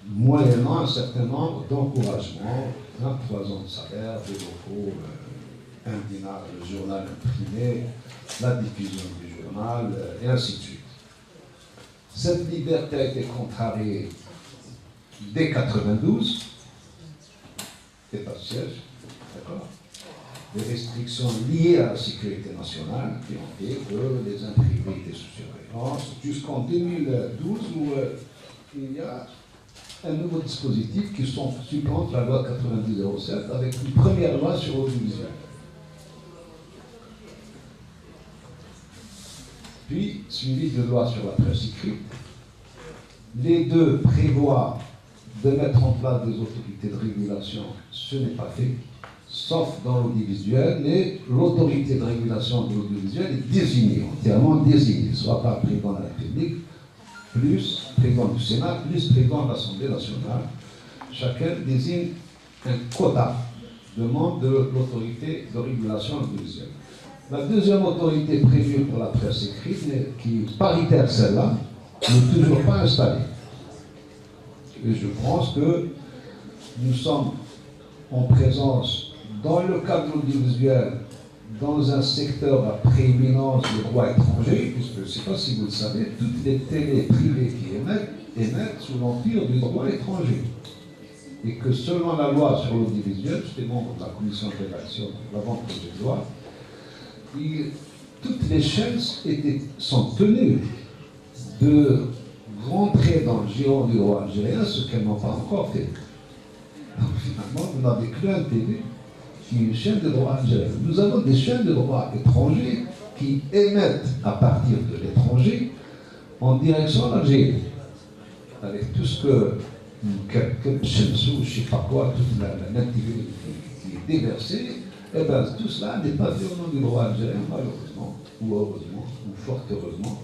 moyennant un certain nombre d'encouragements, 3 ans de salaire, des locaux, un dinar le journal imprimé, la diffusion du journal, et ainsi de suite. Cette liberté a été contrariée dès 92, état de siège, d'accord, des restrictions liées à la sécurité nationale qui ont fait que les imprimés étaient sous surveillance jusqu'en 2012 où il y a un nouveau dispositif qui supplante la loi 90-07 avec une première loi sur l'audiovisuel. Puis, suivi de loi sur la presse écrite, les deux prévoient de mettre en place des autorités de régulation. Ce n'est pas fait, sauf dans l'audiovisuel, mais l'autorité de régulation de l'audiovisuel est désignée, entièrement désignée, soit par le président de la République, plus président du Sénat, plus président de l'Assemblée nationale. Chacun désigne un quota de membres de l'autorité de régulation audiovisuelle. La deuxième autorité prévue pour la presse écrite, qui est paritaire celle-là, n'est toujours pas installée. Et je pense que nous sommes en présence, dans le cadre audiovisuel, dans un secteur à prééminence du droit étranger, puisque je ne sais pas si vous le savez, toutes les télés privées qui émettent sous l'empire du droit étranger. Et que selon la loi sur l'audiovisuel, j'étais membre de la commission de rédaction de l'avant-projet de loi, toutes les chaînes sont tenues de rentrer dans le giron du droit algérien, ce qu'elles n'ont pas encore fait. Donc finalement, vous n'avez qu'un TV qui est une chaîne de droit algérien. Nous avons des chaînes de droit étrangers qui émettent à partir de l'étranger en direction d'Algérie. Avec tout ce que quelques Chemsou, je ne sais pas quoi, toute la nativité qui est déversée, eh bien tout cela n'est pas fait au nom du droit algérien, malheureusement, ou heureusement, ou fort heureusement.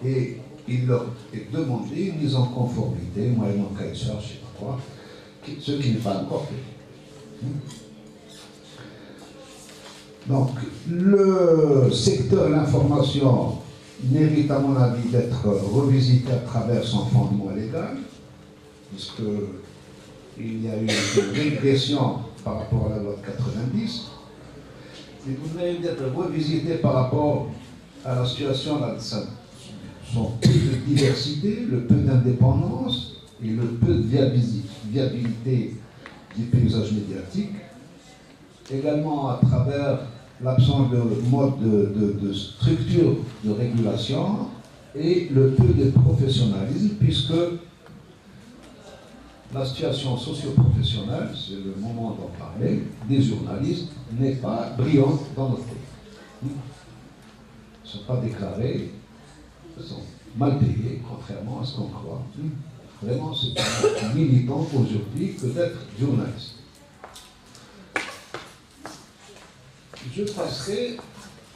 Et il leur est demandé une mise en conformité, moyennant cahier de charge, je ne sais pas quoi, ce qui n'est pas encore fait. Donc, le secteur de l'information mérite, à mon avis, d'être revisité à travers son fondement légal, puisqu'il y a eu une régression par rapport à la loi de 90, et vous mérite d'être revisité par rapport à la situation de son peu de diversité, le peu d'indépendance et le peu de viabilité du paysage médiatique, également à travers l'absence de mode de structure de régulation et le peu de professionnalisme, puisque la situation socio-professionnelle, c'est le moment d'en parler, des journalistes n'est pas brillante dans notre pays. Ils ne sont pas déclarés, ils sont mal payés, contrairement à ce qu'on croit. Vraiment, c'est pas militant aujourd'hui que d'être journaliste. Je passerai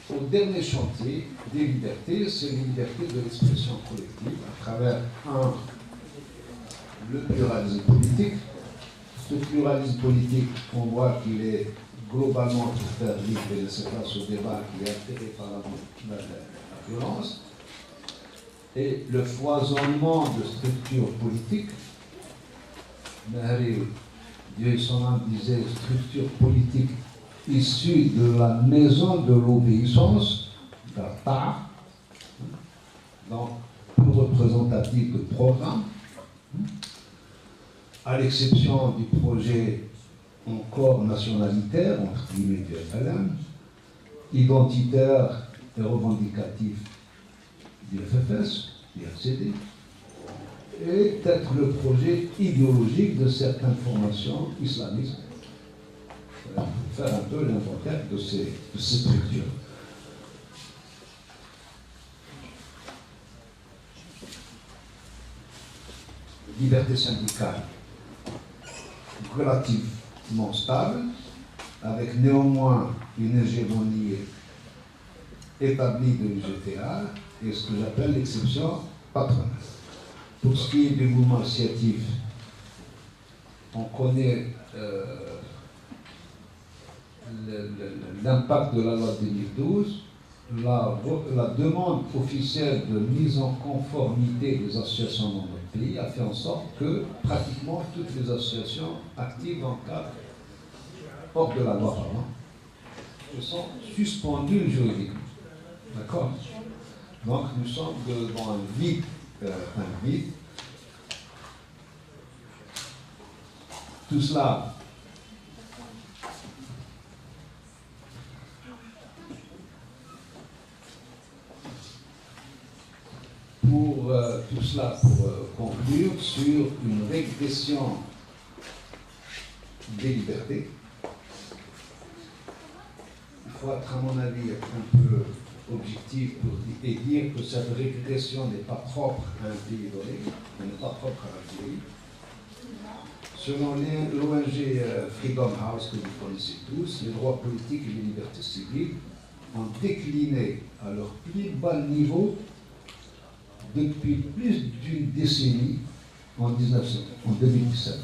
au dernier chantier des libertés, c'est les libertés de l'expression collective à travers le pluralisme politique. Ce pluralisme politique, on voit qu'il est globalement pour faire vivre et laisser place au débat qui est altéré par la violence. Et le foisonnement de structures politiques, Dieu son âme disait structures politiques issues de la maison de l'obéissance, d'Ata, donc peu représentatif de programme, à l'exception du projet encore nationalitaire, entre guillemets du FLN, identitaire et revendicatif du FFS, du RCD, et peut-être le projet idéologique de certaines formations islamistes. Faire un peu l'inventaire de ces structures. Liberté syndicale relativement stable, avec néanmoins une hégémonie établie de l'UGTA et ce que j'appelle l'exception patronale. Pour ce qui est du mouvement associatif, on connaît l'impact de la loi de 2012, la demande officielle de mise en conformité des associations dans notre pays a fait en sorte que pratiquement toutes les associations actives dans le cadre hors de la loi se sont suspendues juridiquement. D'accord? Donc nous sommes devant un vide. Tout cela pour conclure sur une régression des libertés. Il faut être, à mon avis, être un peu objectif et dire que cette régression n'est pas propre à un pays donné, elle n'est pas propre à un pays. Selon l'ONG Freedom House que vous connaissez tous, les droits politiques et les libertés civiles ont décliné à leur plus bas niveau depuis plus d'une décennie en 2017.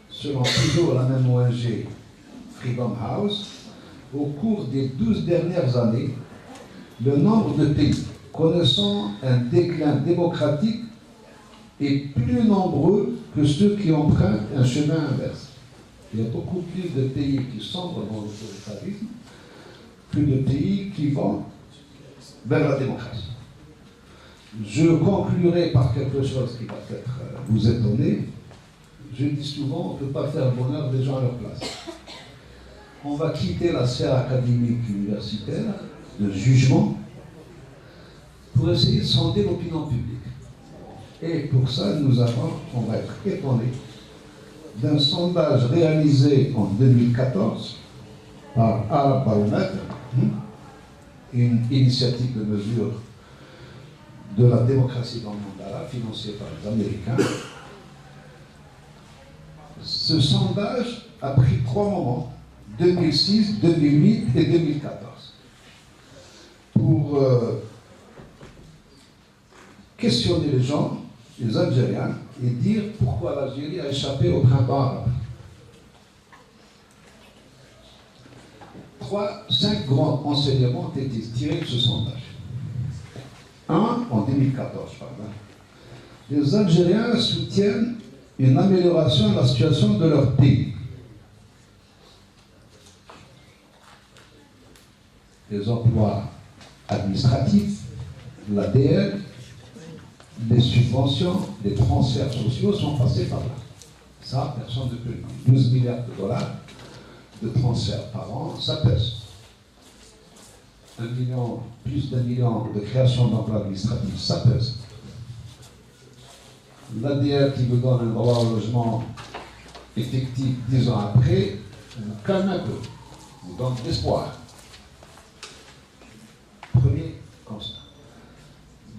Selon toujours la même ONG Freedom House, au cours des 12 dernières années, le nombre de pays connaissant un déclin démocratique est plus nombreux que ceux qui empruntent un chemin inverse. Il y a beaucoup plus de pays qui sombrent dans l'autoritarisme que de pays qui vont vers la démocratie. Je conclurai par quelque chose qui va peut-être vous étonner. Je dis souvent, on ne peut pas faire le bonheur des gens à leur place. On va quitter la sphère académique universitaire, de jugement, pour essayer de sonder l'opinion publique. Et pour ça, on va être étonnés d'un sondage réalisé en 2014 par Arab Barometer, une initiative de mesure de la démocratie dans le monde arabe, financée par les Américains. Ce sondage a pris 3 moments, 2006, 2008 et 2014, pour questionner les gens, les Algériens, et dire pourquoi l'Algérie a échappé au printemps arabe. 5 grands enseignements ont été tirés de ce sondage. Un, en 2014, pardon. Les Algériens soutiennent une amélioration de la situation de leur pays. Les emplois administratifs, l'ADN, les subventions, les transferts sociaux sont passés par là. Ça, personne ne peut le dire. 12 milliards de dollars de transferts par an, ça pèse. Plus d'1 million de création d'emplois administratifs, ça pèse. L'ADR qui vous donne un droit au logement effectif 10 ans après, vous calme un peu, vous donne de l'espoir. Premier constat.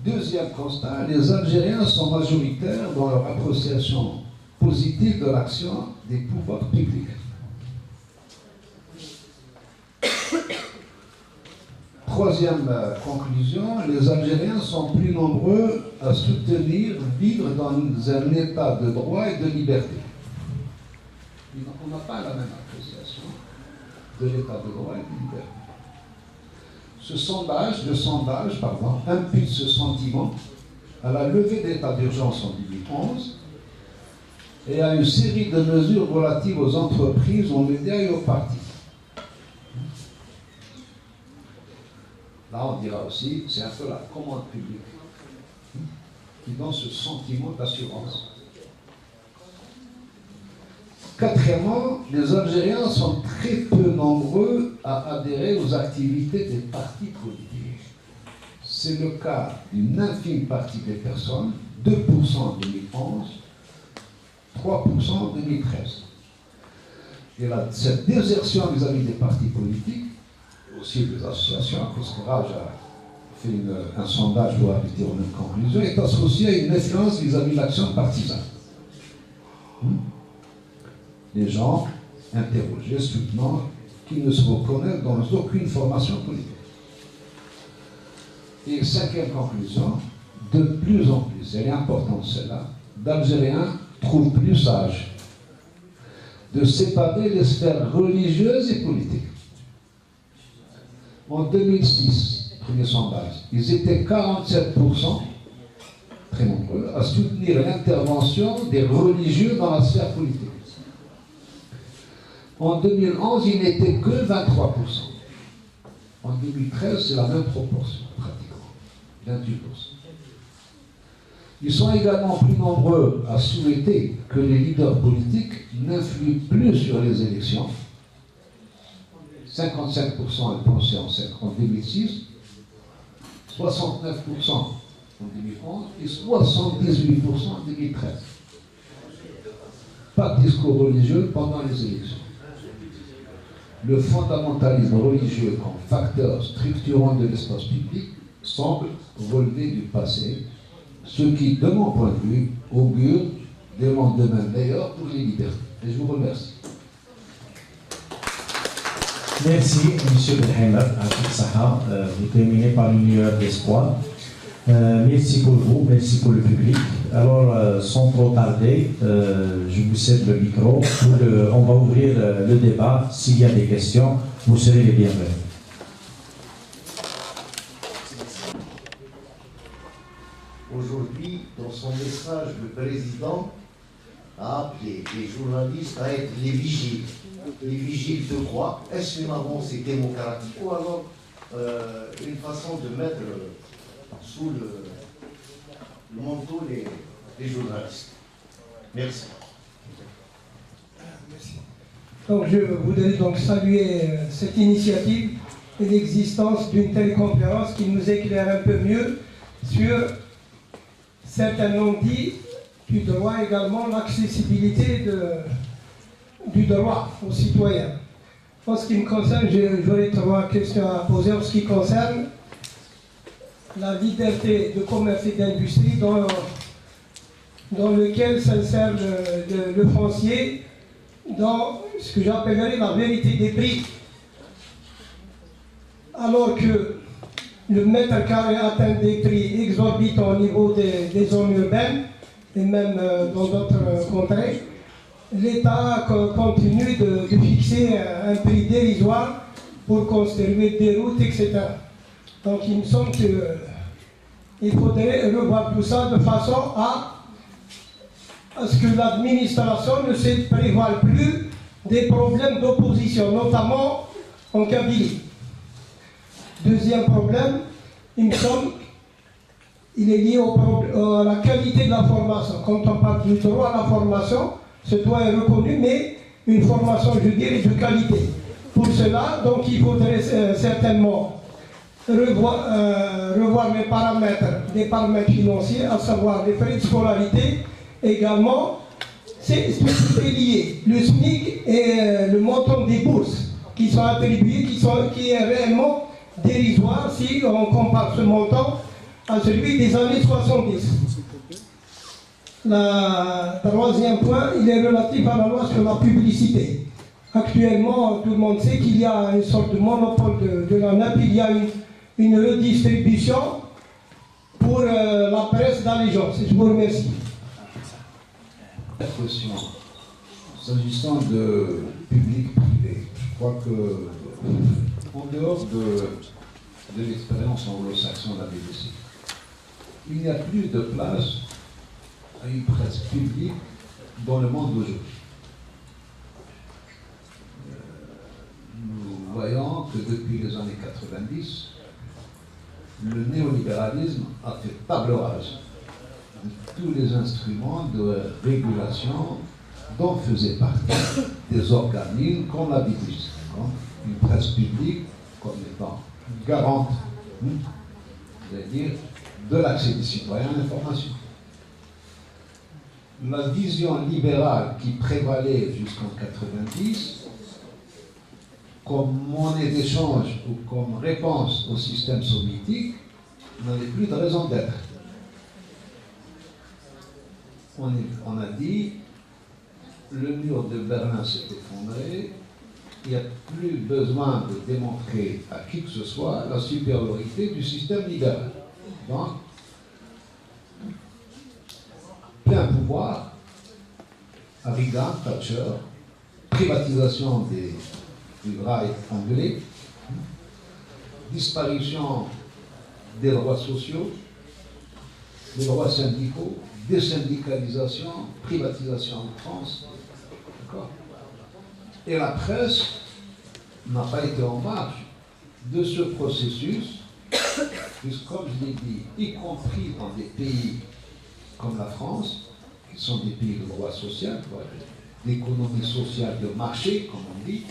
Deuxième constat, les Algériens sont majoritaires dans leur appréciation positive de l'action des pouvoirs publics. Troisième conclusion, les Algériens sont plus nombreux à soutenir vivre dans un état de droit et de liberté. On n'a pas la même appréciation de l'état de droit et de liberté. Le sondage, impute ce sentiment à la levée d'état d'urgence en 2011 et à une série de mesures relatives aux entreprises, aux médias et aux partis. Là, on dira aussi, c'est un peu la commande publique qui donne ce sentiment d'assurance. Quatrièmement, les Algériens sont très peu nombreux à adhérer aux activités des partis politiques. C'est le cas d'une infime partie des personnes, 2% en 2011, 3% en 2013. Et cette désertion vis-à-vis des partis politiques, et aussi des associations, puisque Raj a fait un sondage pour arriver aux mêmes conclusions, est associée à une méfiance vis-à-vis de l'action partisane. Les gens interrogés soutenant qu'ils ne se reconnaissent dans aucune formation politique. Et cinquième conclusion, de plus en plus, elle est importante celle-là, d'Algériens trouvent plus sage de séparer les sphères religieuses et politiques. En 2006, premier sondage, ils étaient 47%, très nombreux, à soutenir l'intervention des religieux dans la sphère politique. En 2011, il n'était que 23%. En 2013, c'est la même proportion, pratiquement, 28%. Ils sont également plus nombreux à souhaiter que les leaders politiques n'influent plus sur les élections. 55% pensaient en 2006, 69% en 2011 et 78% en 2013. Pas de discours religieux pendant les élections. Le fondamentalisme religieux comme facteur structurant de l'espace public semble relever du passé, ce qui, de mon point de vue, augure des lendemains meilleurs pour les libertés. Et je vous remercie. Merci, M. Belhaimer, à toute Saha. Vous terminez par une lueur d'espoir. Merci pour vous, merci pour le public. Alors, sans trop tarder, je vous cède le micro. On va ouvrir le débat. S'il y a des questions, vous serez les bienvenus. Aujourd'hui, dans son message, le président a appelé les journalistes à être les vigiles. Les vigiles de quoi? Est-ce une avancée démocratique ou alors une façon de mettre sous le manteau les journalistes? Merci. Donc je voudrais donc saluer cette initiative et l'existence d'une telle conférence qui nous éclaire un peu mieux sur certains non-dits du droit, également l'accessibilité du droit aux citoyens. En ce qui me concerne, j'aurais 3 questions à poser en ce qui concerne la liberté de commerce et d'industrie dans lequel s'insère le foncier dans ce que j'appellerais la vérité des prix. Alors que le mètre carré atteint des prix exorbitants au niveau des zones urbaines et même dans d'autres contrées, l'État continue de fixer un prix dérisoire pour construire des routes, etc. Donc il me semble qu'il faudrait revoir tout ça de façon à ce que l'administration ne se prévoile plus des problèmes d'opposition, notamment en Kabylie. Deuxième problème, il me semble, il est lié à la qualité de la formation. Quand on parle du droit à la formation, ce droit est reconnu, mais une formation, je dirais, de qualité. Pour cela, donc, il faudrait certainement revoir les paramètres, des paramètres financiers, à savoir les frais de scolarité. Également, c'est lié. Le SMIC et le montant des bourses qui sont attribuées, qui est réellement dérisoire si on compare ce montant à celui des années 70. Le troisième point, il est relatif à la loi sur la publicité. Actuellement, tout le monde sait qu'il y a une sorte de monopole de la NAP, il y a une redistribution pour la presse d'allégeance. Je vous remercie. Question. S'agissant de public-privé, je crois que, en dehors de l'expérience anglo-saxonne de la BBC, il n'y a plus de place à une presse publique dans le monde d'aujourd'hui. Nous voyons que depuis les années 90, le néolibéralisme a fait table rase de tous les instruments de régulation dont faisaient partie des organismes qu'on a diffusés, comme une presse publique, comme étant garante, c'est-à-dire de l'accès des citoyens à l'information. La vision libérale qui prévalait jusqu'en 90, comme monnaie d'échange ou comme réponse au système soviétique, n'avait plus de raison d'être. On a dit, le mur de Berlin s'est effondré, il n'y a plus besoin de démontrer à qui que ce soit la supériorité du système libéral. Donc, plein pouvoir, Reagan, Thatcher, privatisation du rail anglais, disparition des droits sociaux, des droits syndicaux, désyndicalisation, privatisation en France. D'accord ? Et la presse n'a pas été en marge de ce processus, puisque, comme je l'ai dit, y compris dans des pays comme la France, qui sont des pays de droit social, d'économie sociale de marché, comme on dit,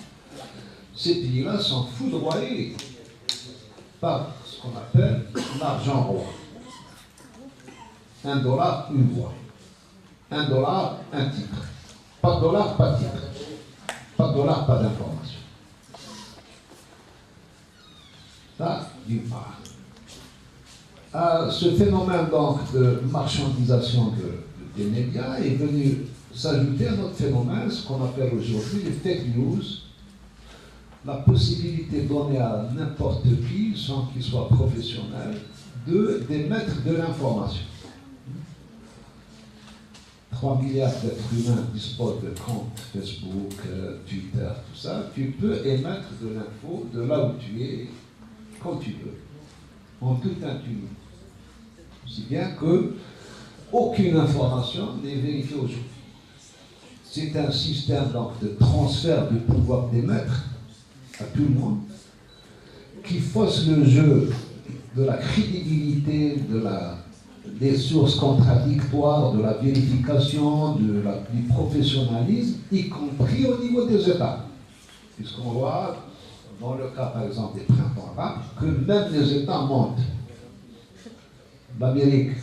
ces pays-là sont foudroyés par ce qu'on appelle l'argent roi. $1, une voix. $1, un titre. Pas de dollar, pas de titre. Pas de dollar, pas d'information. Ça, d'une part. Ce phénomène donc de marchandisation des médias est venu s'ajouter à notre phénomène, ce qu'on appelle aujourd'hui les fake news, la possibilité donnée à n'importe qui, sans qu'il soit professionnel, d'émettre de l'information. 3 milliards d'êtres humains disposent de comptes Facebook, Twitter, tout ça. Tu peux émettre de l'info de là où tu es, quand tu veux, en toute impunité. Si bien que aucune information n'est vérifiée aujourd'hui. C'est un système donc de transfert du pouvoir d'émettre à tout le monde qui fausse le jeu de la crédibilité, des sources contradictoires, de la vérification, du professionnalisme, y compris au niveau des États. Puisqu'on voit, dans le cas par exemple des printemps arabes, que même les États mentent. L'Amérique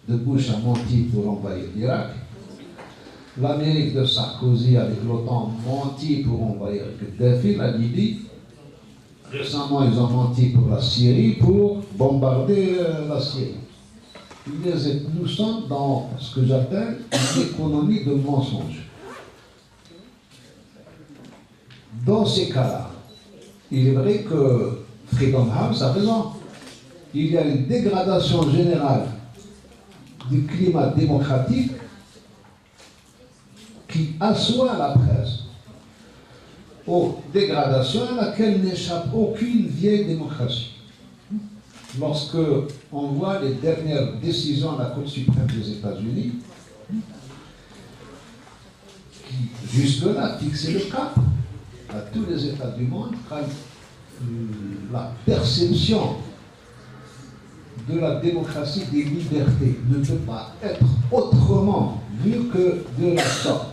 de Bush a menti pour envahir l'Irak. L'Amérique de Sarkozy avec l'OTAN menti pour envahir Kadhafi, la Libye. Récemment, ils ont menti pour la Syrie, pour bombarder la Syrie. Nous sommes dans ce que j'appelle une économie de mensonges. Dans ces cas-là, il est vrai que Freedom House a raison. Il y a une dégradation générale du climat démocratique qui assoit la presse aux dégradations à laquelle n'échappe aucune vieille démocratie. Lorsque on voit les dernières décisions de la Cour suprême des États-Unis, qui jusque-là fixaient le cap à tous les États du monde, quand la perception de la démocratie des libertés ne peut pas être autrement vue que de la sorte,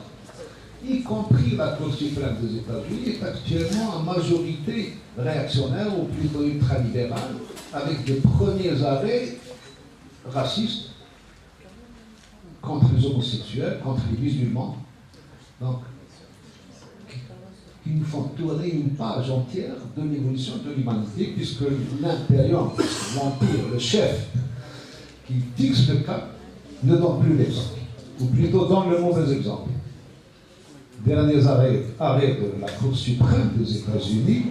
y compris la Cour suprême des États-Unis est actuellement en majorité réactionnaire ou plutôt ultralibérale, avec des premiers arrêts racistes contre les homosexuels, contre les musulmans, donc qui nous font tourner une page entière de l'évolution de l'humanité, puisque l'impérium, l'empire, le chef qui fixe le cap ne donne plus l'exemple, ou plutôt donne le mauvais exemple. Derniers arrêts de la Cour suprême des États-Unis,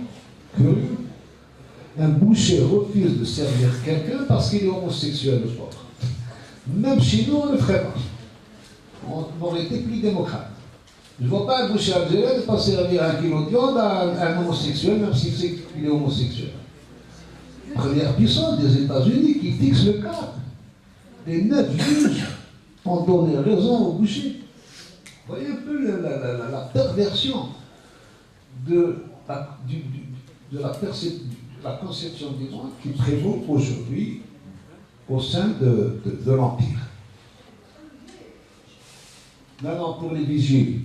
curieux, un boucher refuse de servir quelqu'un parce qu'il est homosexuel, le pauvre. Même chez nous, on ne le ferait pas. On aurait été plus démocrate. Je ne vois pas un boucher algérien ne pas servir un kilo de viande à un homosexuel, même s'il sait qu'il est homosexuel. Première puissance des États-Unis qui fixe le cadre. Les 9 juges ont donné raison au boucher. Vous voyez un peu la perversion de la conception du monde qui prévaut aujourd'hui au sein de l'Empire. Maintenant, pour les vigiles,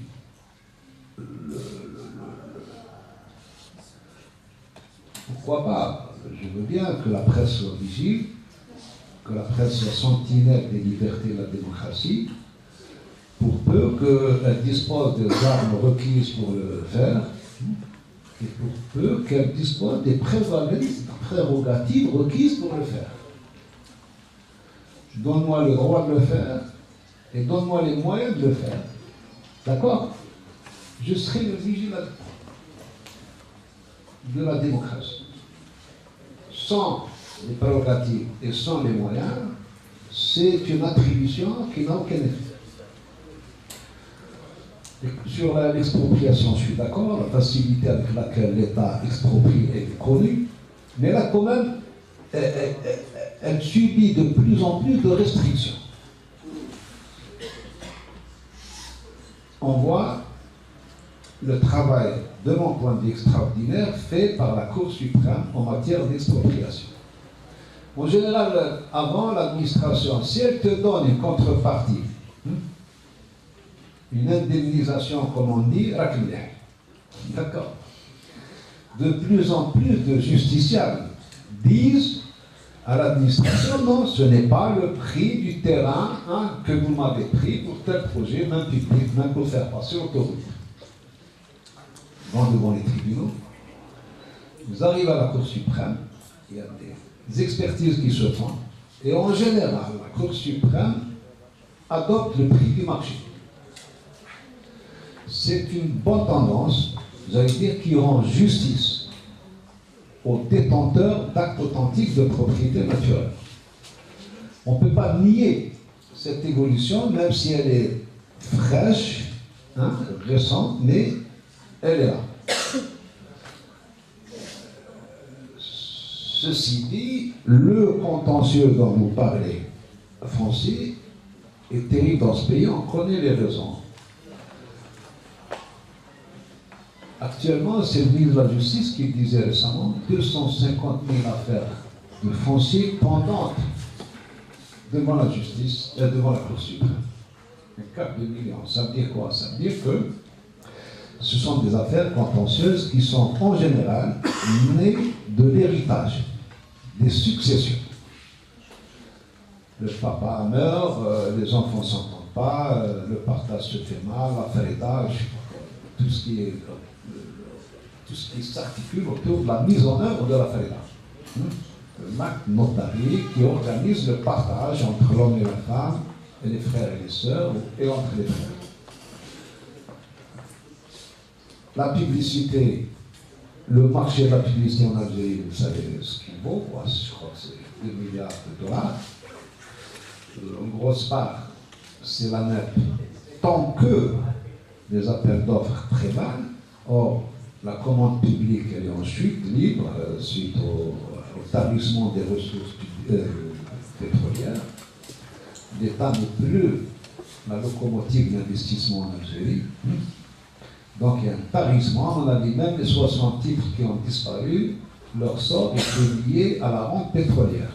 pourquoi pas? Je veux bien que la presse soit vigile, que la presse soit sentinelle des libertés et de la démocratie, pour peu qu'elle dispose des armes requises pour le faire, et pour peu qu'elle dispose des prérogatives requises pour le faire. Donne-moi le droit de le faire, et donne-moi les moyens de le faire. D'accord? Je serai le vigilant de la démocratie. Sans les prérogatives et sans les moyens, c'est une attribution qui n'a aucun effet. Sur l'expropriation, je suis d'accord, la facilité avec laquelle l'État exproprie est connue, mais là, quand même, elle subit de plus en plus de restrictions. On voit le travail, de mon point de vue extraordinaire, fait par la Cour suprême en matière d'expropriation. En général, avant l'administration, si elle te donne une contrepartie, une indemnisation, comme on dit, d'accord. De plus en plus de justiciables disent à l'administration, non, ce n'est pas le prix du terrain que vous m'avez pris pour tel projet, même public, même pour faire passer l'autoroute. Vont devant les tribunaux, vous arrivez à la Cour suprême, il y a des expertises qui se font, et en général, la Cour suprême adopte le prix du marché. C'est une bonne tendance, vous allez dire, qui rend justice aux détenteurs d'actes authentiques de propriété naturelle. On ne peut pas nier cette évolution, même si elle est fraîche, récente, mais elle est là. Ceci dit, le contentieux dont vous parlez, foncier, est terrible dans ce pays, on connaît les raisons. Actuellement, c'est le ministre de la Justice qui disait récemment 250 000 affaires de foncier pendantes devant la justice, devant la Cour suprême. 4 millions. Ça veut dire quoi? Ça veut dire que ce sont des affaires contentieuses qui sont en général nées de l'héritage, des successions. Le papa meurt, les enfants ne s'entendent pas, le partage se fait mal, l'affairage, tout ce qui s'articule autour de la mise en œuvre de l'affairage. L'acte notarié qui organise le partage entre l'homme et la femme, et les frères et les sœurs, et entre les frères. La publicité, le marché de la publicité en Algérie, vous savez ce qu'il vaut, je crois que c'est 2 milliards de dollars. Une grosse part, c'est la NEP. Tant que les appels d'offres prévalent, or, la commande publique, elle est en chute libre suite au tarissement des ressources pétrolières. L'État n'est plus la locomotive d'investissement en Algérie. Donc il y a un tarissement, à mon avis, même les 60 titres qui ont disparu, leur sort est lié à la rente pétrolière.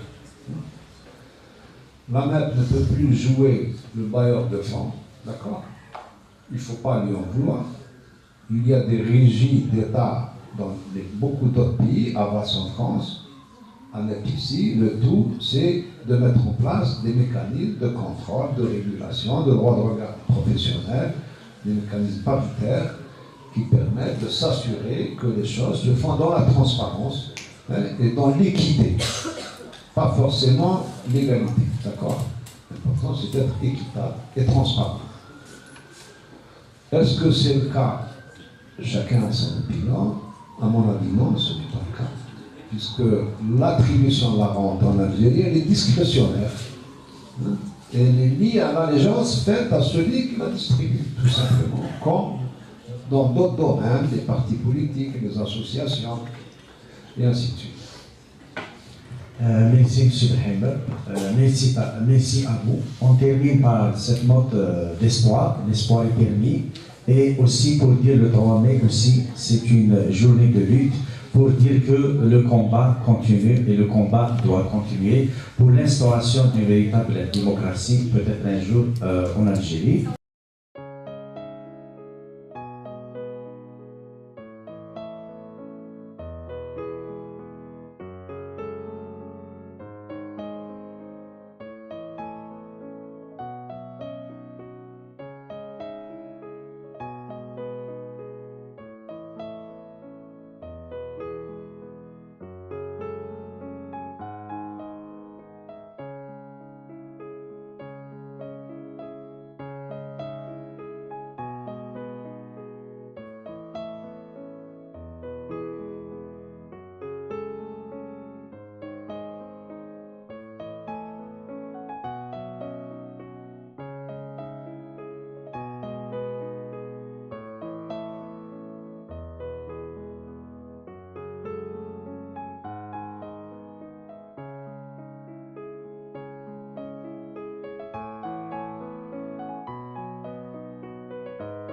La MEP ne peut plus jouer le bailleur de fonds, d'accord? Il ne faut pas lui en vouloir. Il y a des régies d'État dans beaucoup d'autres pays, Avas en France, en ici, le tout, c'est de mettre en place des mécanismes de contrôle, de régulation, de droit de regard professionnel, des mécanismes paritaires qui permettent de s'assurer que les choses se font dans la transparence et dans l'équité, pas forcément l'égalité, d'accord? L'important, c'est d'être équitable et transparent. Est-ce que c'est le cas? Chacun a son opinion. À mon avis, non, ce n'est pas le cas. Puisque l'attribution de la rente en Algérie, elle est discrétionnaire. Et elle est liée à l'allégeance faite à celui qui la distribue, tout simplement. Comme dans d'autres domaines, les partis politiques, les associations, et ainsi de suite. Merci, M. Brahimber. Merci à vous. On termine par cette note d'espoir. L'espoir est permis. Et aussi pour dire le 3 mai aussi, c'est une journée de lutte pour dire que le combat continue et le combat doit continuer pour l'instauration d'une véritable démocratie, peut-être un jour en Algérie.